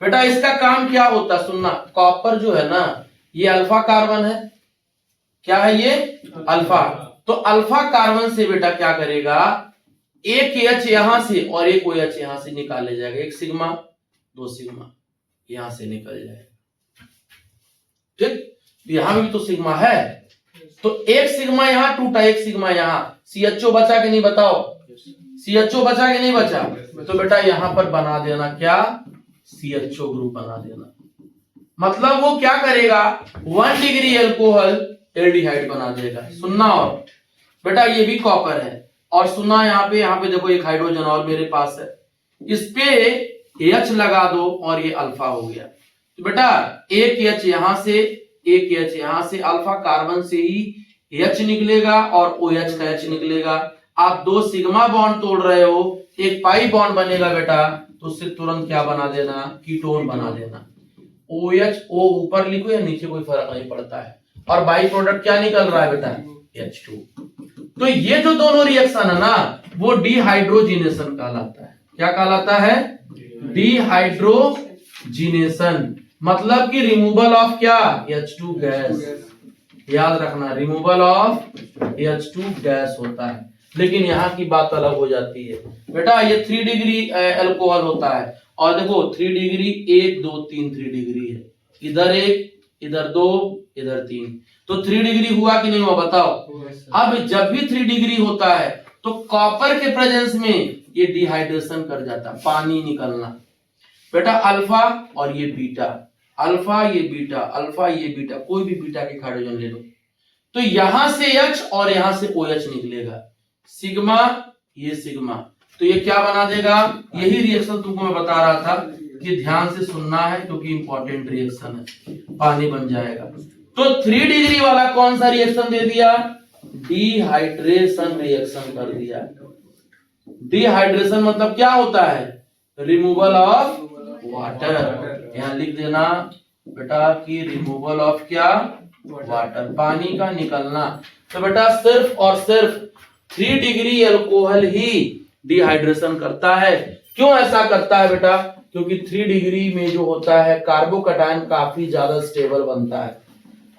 बेटा इसका काम क्या होता है सुनना, कॉपर जो है ना ये अल्फा कार्बन है, क्या है ये अल्फा। तो अल्फा कार्बन से बेटा क्या करेगा, एक एच यहां से और एक OH यहां से निकाले जाएगा, एक सिग्मा दो सिग्मा यहां से निकल जाएगा, ठीक। यहां भी तो सिग्मा है, तो एक सिग्मा यहां टूटा, एक सिग्मा यहां, CHO बचा कि नहीं बताओ, CHO बचा कि नहीं बचा, तो बेटा यहां पर बना देना क्या, CHO ग्रुप बना देना। मतलब वो क्या करेगा, 1 डिग्री अल्कोहल एल्डिहाइड बना देगा। सुनना, और बेटा ये भी कॉपर है, और सुनना यहाँ पे देखो एक हाइड्रोजन और मेरे पास है, इस पे H लगा दो और ये अल्फा हो गया। तो बेटा एक H यहां से एक H यहां से, अल्फा कार्बन से ही H निकलेगा और OH का H निकलेगा। आप दो सिग्मा बॉन्ड तोड़ रहे हो, एक पाई बॉन्ड बनेगा बेटा, तो उससे तुरंत क्या बना देना, कीटोन बना देना। OH O ऊपर लिखो या नीचे कोई फर्क नहीं पड़ता है, और बाई प्रोडक्ट क्या निकल रहा है बेटा, H2। तो ये जो दोनों रिएक्शन है ना वो डिहाइड्रोजिनेशन कहलाता है। क्या कहलाता है, डिहाइड्रोजिनेशन, मतलब कि रिमूवल ऑफ क्या, H2 गैस। याद रखना, रिमूवल ऑफ H2 गैस होता है। लेकिन यहाँ की बात अलग हो जाती है बेटा, ये 3 डिग्री अल्कोहल होता है, और देखो 3 डिग्री 1 2 3 3 डिग्री है, इधर 1 इधर 2 इधर 3, तो 3 डिग्री हुआ कि नहीं हुआ बताओ। अब जब भी 3 डिग्री होता है तो कॉपर के प्रेजेंस में ये डिहाइड्रेशन कर जाता है, पानी निकलना। बेटा अल्फा और ये बीटा, अल्फा ये बीटा, अल्फा ये बीटा, कोई भी बीटा के हाइड्रोजन ले लो, तो यहां से H और यहां से OH निकलेगा, सिग्मा ये सिग्मा, तो ये क्या बना देगा, यही रिएक्शन तुमको मैं बता रहा था कि ध्यान से सुनना है क्योंकि इंपॉर्टेंट रिएक्शन है, पानी बन जाएगा। तो 3 डिग्री वाला कौन सा रिएक्शन दे दिया, डिहाइड्रेशन रिएक्शन कर दिया। डिहाइड्रेशन मतलब क्या होता है, रिमूवल ऑफ वाटर। यहां लिख देना बेटा कि रिमूवल ऑफ क्या, वाटर, पानी का निकलना। तो बेटा सिर्फ और सिर्फ 3 डिग्री अल्कोहल ही डिहाइड्रेशन करता है। क्यों ऐसा करता है बेटा, क्योंकि 3 डिग्री में जो होता है कार्बोकैटायन काफी ज्यादा स्टेबल बनता है।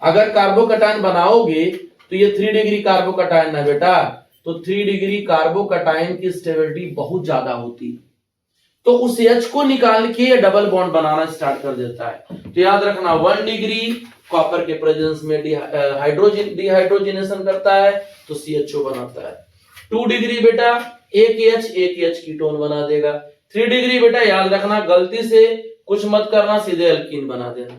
अगर कार्बोकैटायन बनाओगे तो ये 3 डिग्री कार्बोकैटायन है बेटा, तो 3 डिग्री कार्बोकैटायन की स्टेबिलिटी बहुत ज्यादा होती है, तो उस H को निकाल के ये डबल बॉन्ड बनाना स्टार्ट कर देता है। तो याद रखना 1 डिग्री कॉपर के प्रेजेंस में डिहाइड्रोजिनेशन करता है तो CHO बनाता है। 2 डिग्री बेटा एक H कीटोन बना देगा। 3 डिग्री बेटा याद रखना, गलती से कुछ मत करना, सीधे एल्कीन बना देना,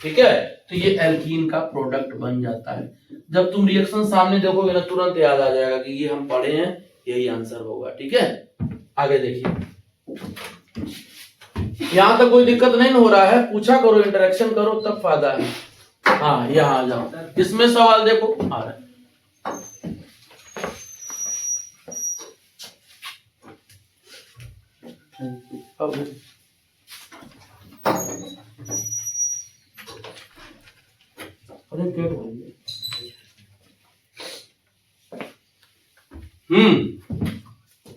ठीक है। तो ये एल्कीन का प्रोडक्ट बन जाता है। जब तुम रिएक्शन सामने देखोगे ना तुरंत याद आ जाएगा कि ये हम पढ़े हैं, यही आंसर होगा, ठीक है। आगे देखिए, यहां तक कोई दिक्कत नहीं हो रहा है, पूछा करो, इंटरेक्शन करो, तब फायदा है। हाँ यहाँ आ जाओ, इसमें सवाल देखो आ रहा है।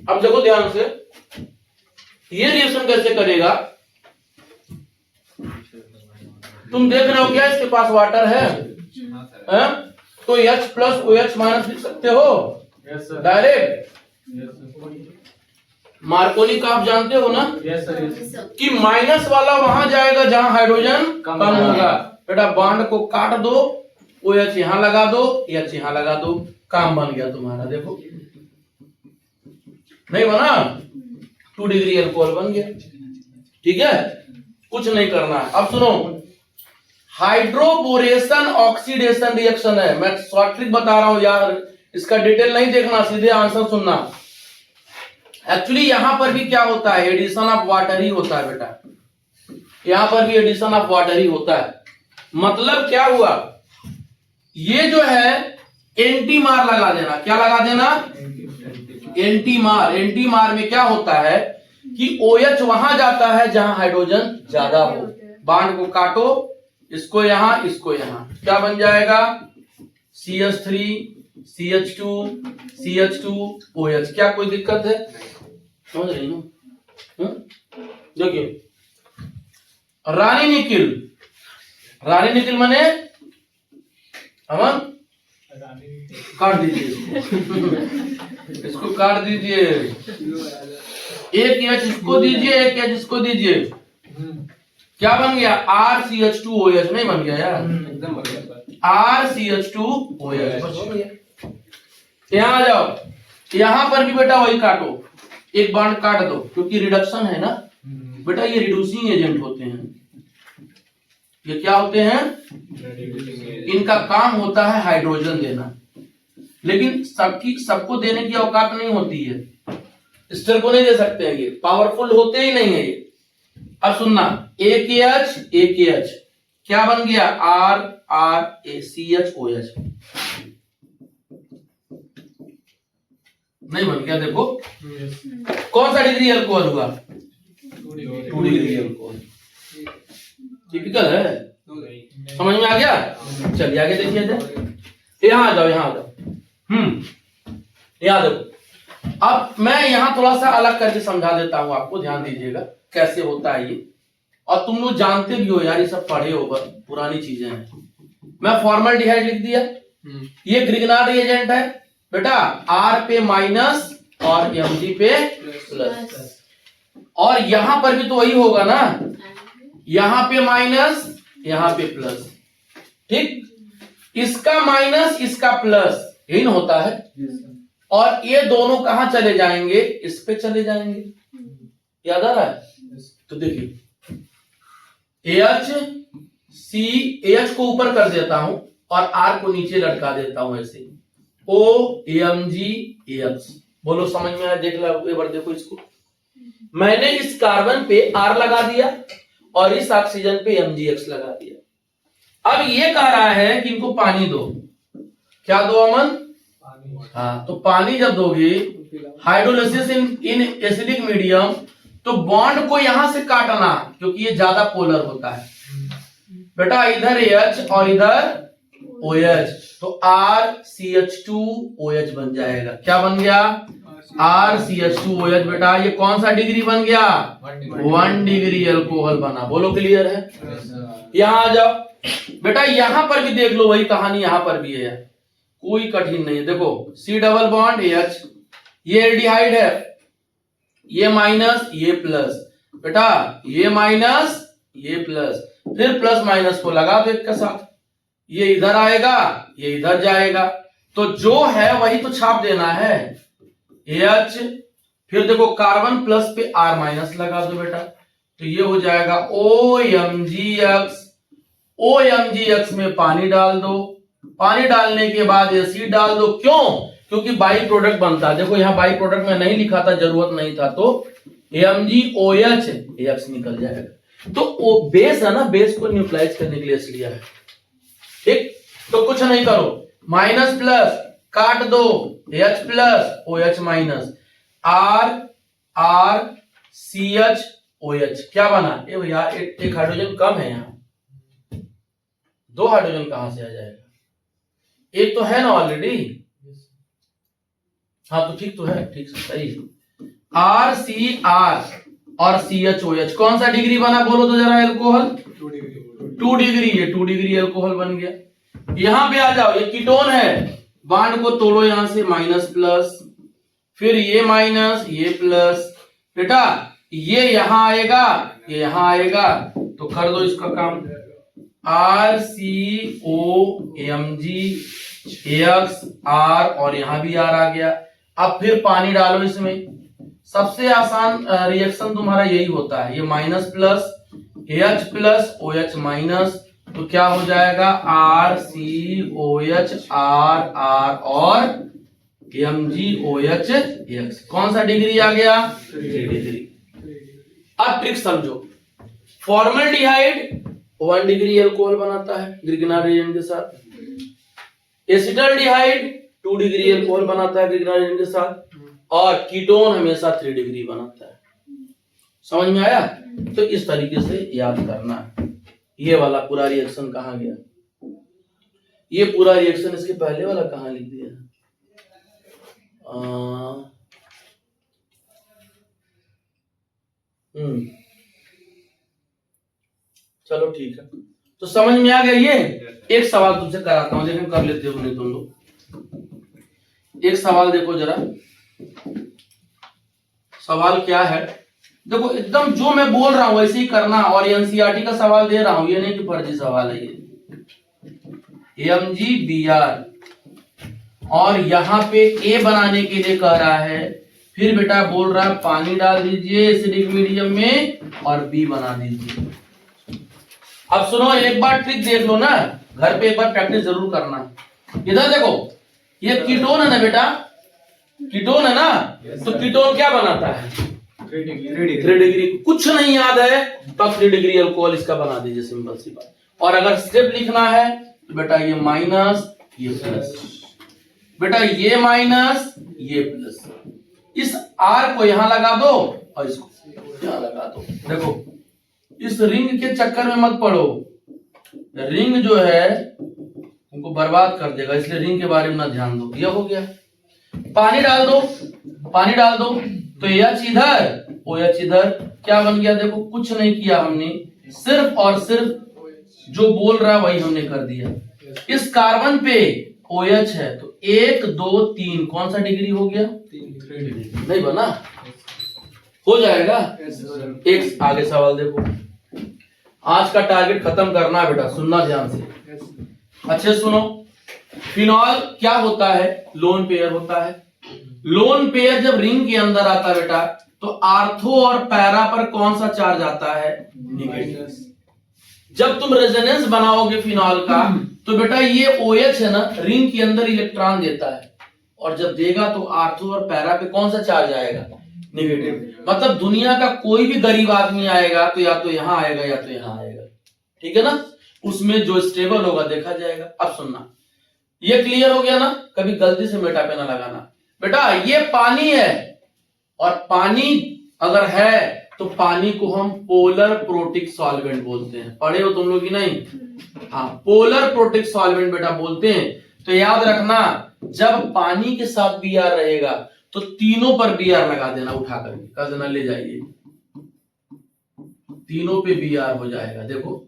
अब देखो ध्यान से, ये रिएक्शन कैसे करेगा, तुम देख रहे हो क्या, इसके पास वाटर है? तो H प्लस OH माइनस लिख सकते हो डायरेक्ट। मार्कोनी का आप जानते हो ना, कि माइनस वाला वहां जाएगा जहां हाइड्रोजन कम होगा। बेटा बॉन्ड को काट दो, OH यहां लगा दो, H यहां लगा दो, काम बन गया तुम्हारा। देखो नहीं बना, 2 डिग्री अल्कोहल बन गया, ठीक है, कुछ नहीं करना। अब सुनो, हाइड्रोबोरेशन ऑक्सीडेशन रिएक्शन है, मैं शॉर्ट ट्रिक बता रहा हूं यार, इसका डिटेल नहीं देखना, सीधे आंसर सुनना। एक्चुअली यहां पर भी क्या होता है, एडिशन ऑफ वाटर ही होता है बेटा, यहां पर भी एडिशन ऑफ वाटर ही होता है। मतलब क्या हुआ, ये जो है एंटी मार लगा देना, क्या लगा देना, एंटी मार। एंटी मार में क्या होता है कि OH वहां जाता है जहां हाइड्रोजन ज्यादा हो, बांड को काटो, इसको यहां, क्या बन जाएगा, CH3 CH2 CH2 OH। क्या कोई दिक्कत है, समझ रही हो? देखिए रानी निकिल, रानी निकिल माने अमन काट दीजिए इसको काट दीजिए, एक एच इसको दीजिए, एक एच इसको दीजिए, क्या बन गया RCH2OH, नहीं बन गया यार, एकदम बढ़िया। RCH2OH बस हो गया। यहाँ आ जाओ, यहां पर भी बेटा वही काटो, एक बॉन्ड काट दो क्योंकि रिडक्शन है ना बेटा, ये रिड्यूसिंग एजेंट होते हैं, ये क्या होते हैं, इनका काम होता है हाइड्रोजन देना, लेकिन सबको देने की औकात नहीं होती है, स्टर को नहीं दे सकते हैं, ये पावरफुल होते ही नहीं है ये। अब सुनना, AKH क्या बन गया RRACHOH, नहीं बन गया, देखो कौन सा डिग्री अल्कोहल हुआ, 2 डिग्री अल्कोहल, टिपिकल है, समझ में आ गया। चलिए आगे देखिए, यहाँ आ जाओ, यहाँ आ जाओ, यहाँ देखो, अब मैं यहाँ थोड़ा सा अलग करके समझा देता हूँ आपको, ध्यान दीजिएगा कैसे होता है ये, और तुम लोग जानते भी हो यार, ये सब पढ़े हो, पुरानी चीजें हैं। मैं फॉर्मल्डिहाइड लिख दिया, ये ग्रिग्नार्ड रिएजेंट है बेटा, R पे माइनस और Mg पे प्लस, और यहां पर भी तो वही होगा ना, यहां पे माइनस, यहां पे प्लस, ठीक, इसका माइनस इसका प्लस, यही ना होता है, और ये दोनों कहां चले जाएंगे, इस पे चले जाएंगे, याद आ रहा है, तो देखिए AH को ऊपर कर देता हूं और R को नीचे लटका देता हूं ऐसे, OMgAX, बोलो समझ में आया, देख लो एक बार, देखो इसको, मैंने इस कार्बन पे R लगा दिया और इस ऑक्सीजन पे MgX लगा दिया। अब ये कह रहा है कि इनको पानी दो, क्या दो अमन, हाँ, तो पानी जब दोगे, हाइड्रोलिसिस इन एसिडिक मीडियम, तो बॉन्ड को यहां से काटना क्योंकि ये ज्यादा पोलर होता है बेटा, इधर H और इधर OH, तो RCH2OH बन जाएगा, क्या बन गया RCH2OH बेटा, ये कौन सा डिग्री बन गया, 1 डिग्री अल्कोहल बना, बोलो क्लियर है। यहां आ जाओ बेटा, यहां पर भी देख लो वही कहानी, यहां पर भी है, कोई कठिन नहीं है, देखो C डबल बॉन्ड H, ये एल्डिहाइड है, ये माइनस ये प्लस बेटा, ये माइनस ये प्लस, फिर प्लस माइनस को लगा दो एक के साथ, ये इधर आएगा ये इधर जाएगा, तो जो है वही तो छाप देना है, H, फिर देखो कार्बन प्लस पे R माइनस लगा दो बेटा, तो ये हो जाएगा OMgX, OMgX में पानी डाल दो, पानी डालने के बाद एसिड डाल दो, क्यों, क्योंकि बाई प्रोडक्ट बनता है, देखो यहाँ बाई प्रोडक्ट में नहीं लिखा था, जरूरत नहीं था, तो MgOH X निकल जाएगा, तो वो बेस है ना, बेस को न्यूट्रलाइज करने के लिए इसलिए है, ठीक, तो कुछ नहीं करो, माइनस प्लस काट दो, H plus OH minus, RCHOH, क्या बना, ए भैया एक हाइड्रोजन कम है, यहाँ 2 हाइड्रोजन कहां से आ जाएगा, एक तो है ना ऑलरेडी, हाँ तो ठीक तो है, ठीक सही, RCR और CHOH कौन सा डिग्री बना, बोलो तो जरा, अल्कोहल 2 डिग्री, ये 2 डिग्री अल्कोहल बन गया। यहां पे आ जाओ, ये कीटोन है, बॉन्ड को तोड़ो यहां से, माइनस प्लस, फिर ये माइनस ये प्लस बेटा, ये यहां आएगा ये यहां आएगा, तो कर दो इसका काम, RCOMgX और यहां भी R आ गया। अब फिर पानी डालो इसमें, सबसे आसान रिएक्शन तुम्हारा यही होता है, ये minus plus H plus OH minus, तो क्या हो जाएगा RCOH R और MgOH, कौन सा डिग्री आ गया, 3 डिग्री। अब ट्रिक समझो, फॉर्मल्डिहाइड 1 डिग्री अल्कोहल बनाता है ग्रिग्नार्ड रिएजेंट के साथ, एसिटल्डिहाइड 2 डिग्री अल्कोहल बनाता है ग्रिग्नार्ड रिएजेंट के साथ, और कीटोन हमेशा 3 डिग्री बनाता है, समझ में आया। तो इस तरीके से याद करना है। ये वाला पूरा रिएक्शन कहाँ गया, ये पूरा रिएक्शन इसके पहले वाला कहाँ लिख दिया, चलो ठीक है, तो समझ में आ गया ये। एक सवाल तुमसे कराता हूं, लेकिन कर लेते हो नहीं तुम लोग। एक सवाल देखो जरा, सवाल क्या है, देखो एकदम जो मैं बोल रहा हूं वैसे ही करना, और एनसीईआरटी का सवाल दे रहा हूं, ये नहीं कि फर्जी सवाल है ये। MGBR और यहाँ पे A बनाने के लिए कह रहा है, फिर बेटा बोल रहा है पानी डाल दीजिए एसिडिक मीडियम में और B बना दीजिए। अब सुनो, एक बार ट्रिक देख लो ना, घर पे एक बार प्रैक्टिस जरूर करना। इधर देखो, ये कीटोन है ना बेटा, कीटोन है ना, तो कीटोन क्या बनाता है? 3 डिग्री। कुछ नहीं याद है तो 3 डिग्री अल्कोहल इसका बना दीजिए, सिंपल सी बात। और अगर स्टेप लिखना है तो बेटा ये माइनस ये प्लस, बेटा ये माइनस ये प्लस, इस R को यहां लगा दो और इसको यहां लगा दो। देखो इस रिंग के चक्कर में मत पड़ो, रिंग जो है उनको बर्बाद कर देगा, इसलिए रिंग के बारे में ना ध्यान दो। ये हो गया, पानी डाल दो, पानी डाल दो, तो H इधर OH इधर, क्या बन गया? देखो कुछ नहीं किया हमने, सिर्फ और सिर्फ जो बोल रहा है वही हमने कर दिया। इस कार्बन पे OH है तो 1 2 3 कौन सा डिग्री हो गया? 3 नहीं बना, हो जाएगा। एक आगे सवाल देखो, आज का टारगेट खत्म करना है बेटा, सुनना ध्यान से, अच्छे सुनो। फिनॉल क्या होता है? लोन पेयर होता है। लोन पेयर जब रिंग के अंदर आता है बेटा, तो आर्थो और पैरा पर कौन सा चार्ज आता है? नेगेटिव। जब तुम रेजोनेंस बनाओगे फिनॉल का, तो बेटा ये OH है ना, रिंग के अंदर इलेक्ट्रॉन देता है, और जब देगा तो आर्थो और पैरा पे कौन सा चार्ज आएगा? नेगेटिव। मतलब दुनिया का कोई भी गरीब आदमी आएगा तो या तो यहां आएगा या तो यहां आएगा, ठीक है ना, उसमें जो स्टेबल होगा देखा जाएगा। अब सुनना, ये क्लियर हो गया ना, कभी गलती से मेटा पे ना लगाना। बेटा ये पानी है, और पानी अगर है तो पानी को हम पोलर प्रोटिक सॉल्वेंट बोलते हैं, पढ़े हो तुम लोग की नहीं? हाँ, पोलर प्रोटिक सॉल्वेंट बेटा बोलते हैं। तो याद रखना, जब पानी के साथ Br रहेगा तो तीनों पर Br लगा देना, उठा करके कर देना, ले जाइए, तीनों पे Br हो जाएगा। देखो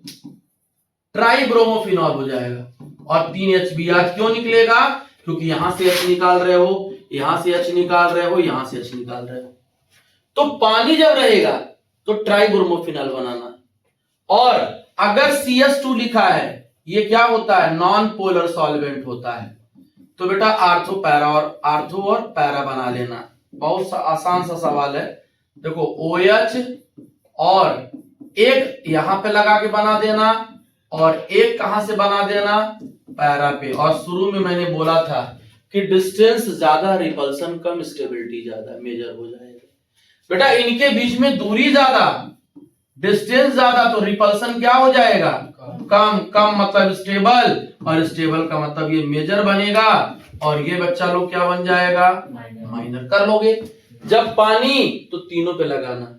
ट्राइब्रोमोफिनॉल हो जाएगा, और 3HBr क्यों निकलेगा? क्योंकि यहां से H निकाल रहे हो, यहां से H निकाल रहे हो, यहां से H निकाल रहे हो। तो पानी जब रहेगा तो ट्राइब्रोमोफिनॉल बनाना। और अगर CS2 लिखा है, ये क्या होता है? नॉन पोलर सॉल्वेंट होता है। तो बेटा आर्थो और पैरा बना लेना, बहुत आसान सा सवाल है। देखो OH और एक यहां पे लगा के बना देना, और एक कहां से बना देना? पैरा पे। और शुरू में मैंने बोला था कि डिस्टेंस ज्यादा, रिपल्सन कम, स्टेबिलिटी ज्यादा, मेजर हो जाएगा। बेटा इनके बीच में दूरी ज्यादा, डिस्टेंस ज्यादा, तो रिपल्सन क्या हो जाएगा? कम। कम मतलब स्टेबल, और स्टेबल का मतलब ये मेजर बनेगा, और ये बच्चा लोग क्या बन जाएगा? माइनर। कर लोगे। जब पानी तो तीनों पे लगाना,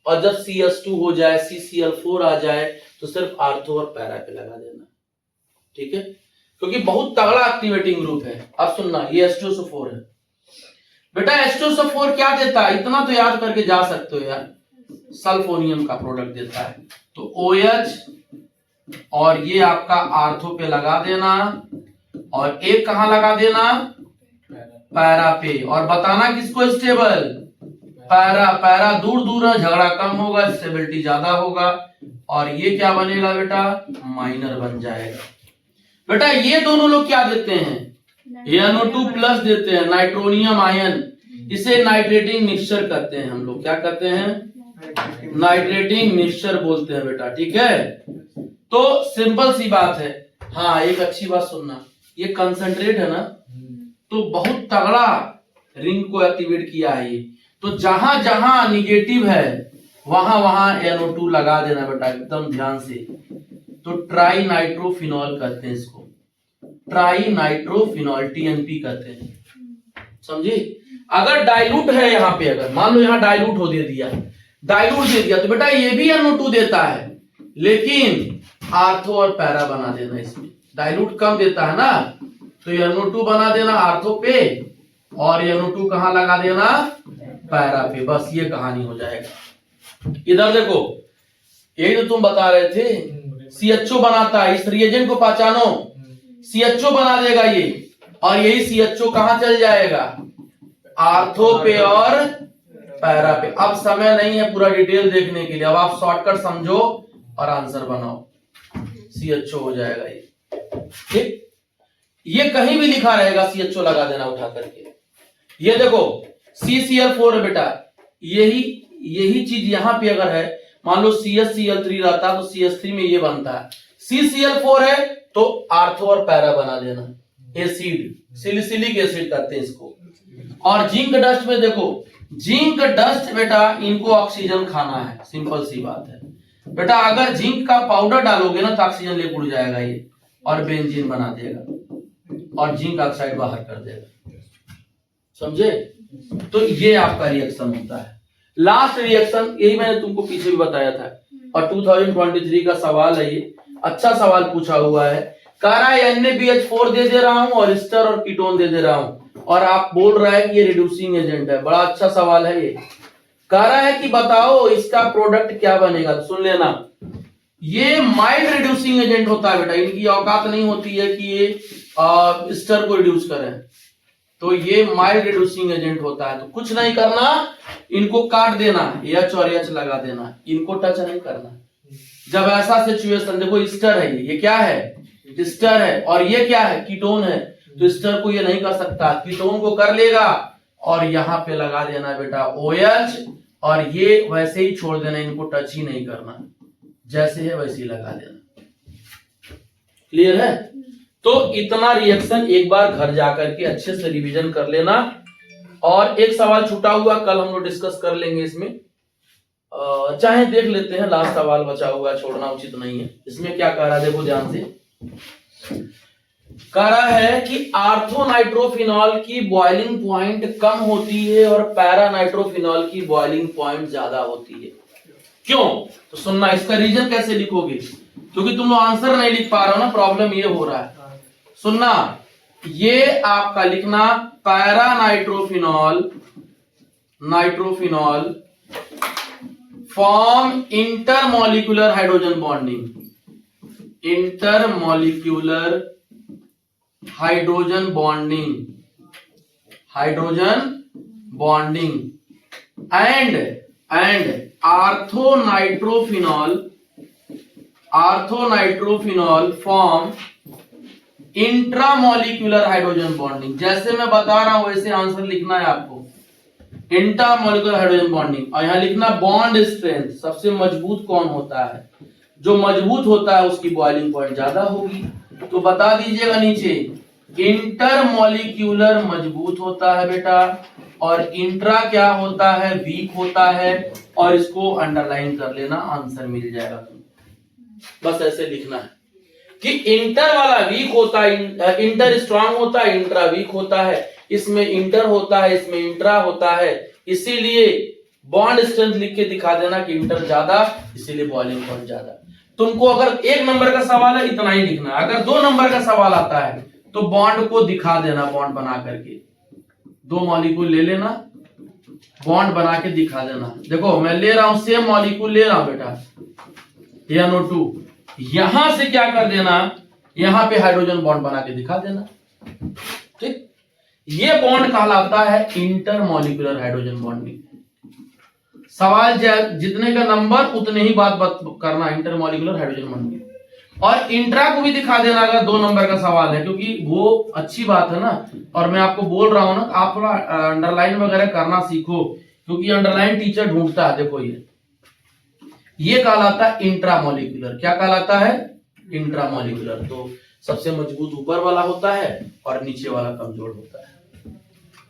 और जब CS2 हो जाए, CCl4 आ जाए, तो सिर्फ आर्थो और पैरा पे लगा देना, ठीक है, क्योंकि बहुत तगड़ा एक्टिवेटिंग ग्रुप है। अब सुनना, ये H2SO4 है बेटा। H2SO4 क्या देता है? इतना तो याद करके जा सकते हो यार, सल्फोनियम का प्रोडक्ट देता है। तो OH और ये आपका आर्थो पे लगा देना, और एक कहां लगा देना? पैरा पे। और बताना किसको स्टेबल? पैरा। पैरा दूर दूर है, झगड़ा कम होगा, स्टेबिलिटी ज्यादा होगा, और ये क्या बनेगा बेटा? माइनर बन जाएगा। बेटा ये दोनों लोग क्या देते हैं? NO2 प्लस देते हैं, नाइट्रोनियम आयन। इसे नाइट्रेटिंग मिक्सचर कहते हैं हम लोग। क्या कहते हैं? नाइट्रेटिंग मिक्सचर बोलते हैं बेटा, ठीक है। तो सिंपल सी बात है। हाँ, एक अच्छी बात सुनना, ये कंसंट्रेट है ना, तो बहुत तगड़ा रिंग को एक्टिवेट किया है ये। तो जहां जहां निगेटिव है वहां वहां NO2 लगा देना बेटा, एकदम ध्यान से। तो ट्राई नाइट्रोफिनॉल कहते हैं इसको, ट्राई नाइट्रोफिनॉल, TNP कहते हैं, समझे। अगर डाइल्यूट है यहाँ पे, अगर मान लो यहाँ डाइल्यूट हो दे दिया, डाइल्यूट दे दिया, तो बेटा ये भी NO2 देता है, लेकिन आर्थो और पैरा बना देना इसमें। डाइल्यूट कम देता है ना, तो NO2 बना देना आर्थो पे, और NO2 कहां लगा देना? पैरा पे। बस ये कहानी हो जाएगा। इधर देखो, यही तो तुम बता रहे थे CHO बनाता है। इस रिएजेंट को पहचानो, CHO बना देगा ये, और यही CHO कहां चल जाएगा, आर्थो पे और पैरा पे। अब समय नहीं है पूरा डिटेल देखने के लिए, अब आप शॉर्टकट समझो और आंसर बनाओ। CHO हो जाएगा ये, ठीक। ये कहीं भी लिखा रहेगा CHO लगा देना उठा करके। ये देखो CCl4 है बेटा, यही चीज यहां पे अगर है, मान लो CHCl3 रहता तो CH3 में ये बनता है। CCl4 है तो आर्थो और पैरा बना देना, एसिड, सिलिसिलिक एसिड कहते हैं इसको। और जिंक डस्ट में देखो, जिंक डस्ट बेटा इनको ऑक्सीजन खाना है, सिंपल सी बात है बेटा। अगर जिंक का पाउडर डालोगे ना तो ऑक्सीजन लेके उड़ जाएगा ये और बेंजीन बना देगा और जिंक ऑक्साइड बाहर कर देगा, समझे। तो ये आपका रिएक्शन होता है। लास्ट रिएक्शन यही मैंने तुमको पीछे भी बताया था, और 2023 का सवाल है ये, अच्छा सवाल पूछा हुआ है। कह रहा है NaBH4 दे रहा हूं और एस्टर और कीटोन दे रहा हूं, और आप बोल रहा है कि ये रिड्यूसिंग एजेंट है। बड़ा अच्छा सवाल है ये। कह रहा है कि बताओ इसका प्रोडक्ट क्या बनेगा, तो सुन लेना। ये माइल्ड रिड्यूसिंग एजेंट होता है बेटा, इनकी औकात नहीं होती है कि ये एस्टर को रिड्यूस करें, तो ये माइल्ड रिड्यूसिंग एजेंट होता है। तो कुछ नहीं करना, इनको काट देना, H और H लगा देना, इनको टच नहीं करना। जब ऐसा सिचुएशन, देखो एस्टर है, ये क्या है, एस्टर है, और ये क्या है, कीटोन है, तो एस्टर को ये नहीं कर सकता, कीटोन को कर लेगा, और यहां पे लगा देना बेटा OH, और ये वैसे ही छोड़ देना, इनको टच ही नहीं करना, जैसे है वैसे ही लगा देना। क्लियर है। तो इतना रिएक्शन एक बार घर जाकर के अच्छे से रिवीजन कर लेना। और एक सवाल छूटा हुआ कल हम लोग डिस्कस कर लेंगे इसमें, चाहे देख लेते हैं, लास्ट सवाल बचा हुआ, छोड़ना उचित नहीं है। इसमें क्या कह रहा है, देखो ध्यान से। कह रहा है कि आर्थोनाइट्रोफिनॉल की बॉइलिंग पॉइंट कम होती है और पैरानाइट्रोफिनॉल की बॉइलिंग पॉइंट ज्यादा होती है। क्यों, तो सुनना, इसका रीजन कैसे लिखोगे, क्योंकि तुम लोग आंसर नहीं लिख पा रहे हो ना, प्रॉब्लम ये हो रहा है। सुनना, ये आपका लिखना paranitrophenol, nitrophenol form intermolecular hydrogen bonding, intermolecular hydrogen bonding, hydrogen bonding and orthonitrophenol, orthonitrophenol form intramolecular hydrogen bonding. जैसे मैं बता रहा हूं वैसे आंसर लिखना है आपको, इंट्रामॉलिक्यूलर हाइड्रोजन बॉन्डिंग। और यहां लिखना बॉन्ड स्ट्रेंथ, सबसे मजबूत कौन होता है, जो मजबूत होता है उसकी बॉइलिंग पॉइंट ज्यादा होगी। तो बता दीजिएगा नीचे, इंटरमॉलिक्यूलर मजबूत होता है बेटा, और इंट्रा क्या होता है, वीक होता है, और इसको अंडरलाइन कर लेना, आंसर मिल जाएगा। बस ऐसे लिखना है कि इंटर वाला वीक होता है, इंटर स्ट्रांग होता है, इंट्रा वीक होता है, इसमें इंटर होता है, इसमें इंट्रा होता है, इसीलिए बॉन्ड स्ट्रेंथ लिख के दिखा देना कि इंटर ज्यादा, इसीलिए बॉइलिंग पॉइंट ज्यादा। तुमको अगर 1 नंबर का सवाल है इतना ही लिखना, अगर 2 नंबर का सवाल आता है तो बॉन्ड को दिखा देना, बॉन्ड बना करके 2 मॉलिक्यूल ले लेना, बॉन्ड बना के दिखा देना। देखो मैं ले रहा हूं, सेम मॉलिक्यूल ले रहा हूं बेटा, NO2, यहां से क्या कर देना, यहां पे हाइड्रोजन बॉन्ड बना के दिखा देना, ठीक। ये बॉन्ड कहलाता है इंटरमॉलिक्यूलर हाइड्रोजन बॉन्डिंग। सवाल जितने का नंबर उतने ही बात करना, इंटरमॉलिक्यूलर हाइड्रोजन बॉन्डिंग। और इंट्रा को भी दिखा देना अगर 2 नंबर का सवाल है, क्योंकि वो अच्छी बात है ना। और मैं आपको बोल रहा हूं ना, आप थोड़ा अंडरलाइन वगैरह करना सीखो, क्योंकि अंडरलाइन टीचर ढूंढता है। देखो ये कहलाता है इंट्रामॉलिक्यूलर। क्या कहलाता है, इंट्रामॉलिक्यूलर। तो सबसे मजबूत ऊपर वाला होता है और नीचे वाला कमजोर होता है,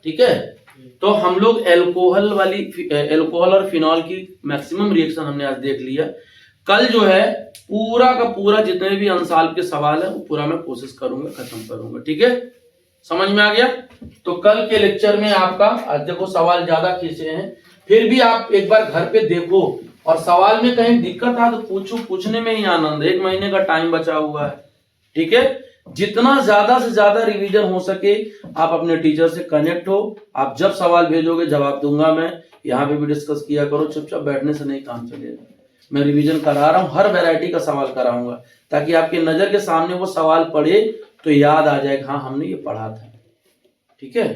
ठीक है। तो हम लोग एल्कोहल और फिनॉल की मैक्सिमम रिएक्शन हमने आज देख लिया। कल जो है पूरा का पूरा जितने भी अंशाल के सवाल है वो पूरा मैं कोशिश करूंगा, खत्म करूंगा, ठीक है। समझ में आ गया। तो कल के लेक्चर में आपका, आज देखो सवाल ज्यादा खींचे हैं, फिर भी आप एक बार घर पे देखो, और सवाल में कहीं दिक्कत आ तो पूछो, पूछने में ही आनंद है। 1 महीने का टाइम बचा हुआ है, ठीक है। जितना ज्यादा से ज्यादा रिवीजन हो सके, आप अपने टीचर से कनेक्ट हो। आप जब सवाल भेजोगे जवाब दूंगा मैं, यहाँ पे भी डिस्कस किया करो, चुपचाप बैठने से नहीं काम चलेगा। मैं रिवीजन करा रहा हूँ, हर वैरायटी का सवाल कराऊंगा ताकि आपके नजर के सामने वो सवाल पढ़े तो याद आ जाए, हाँ हमने ये पढ़ा था। ठीक है।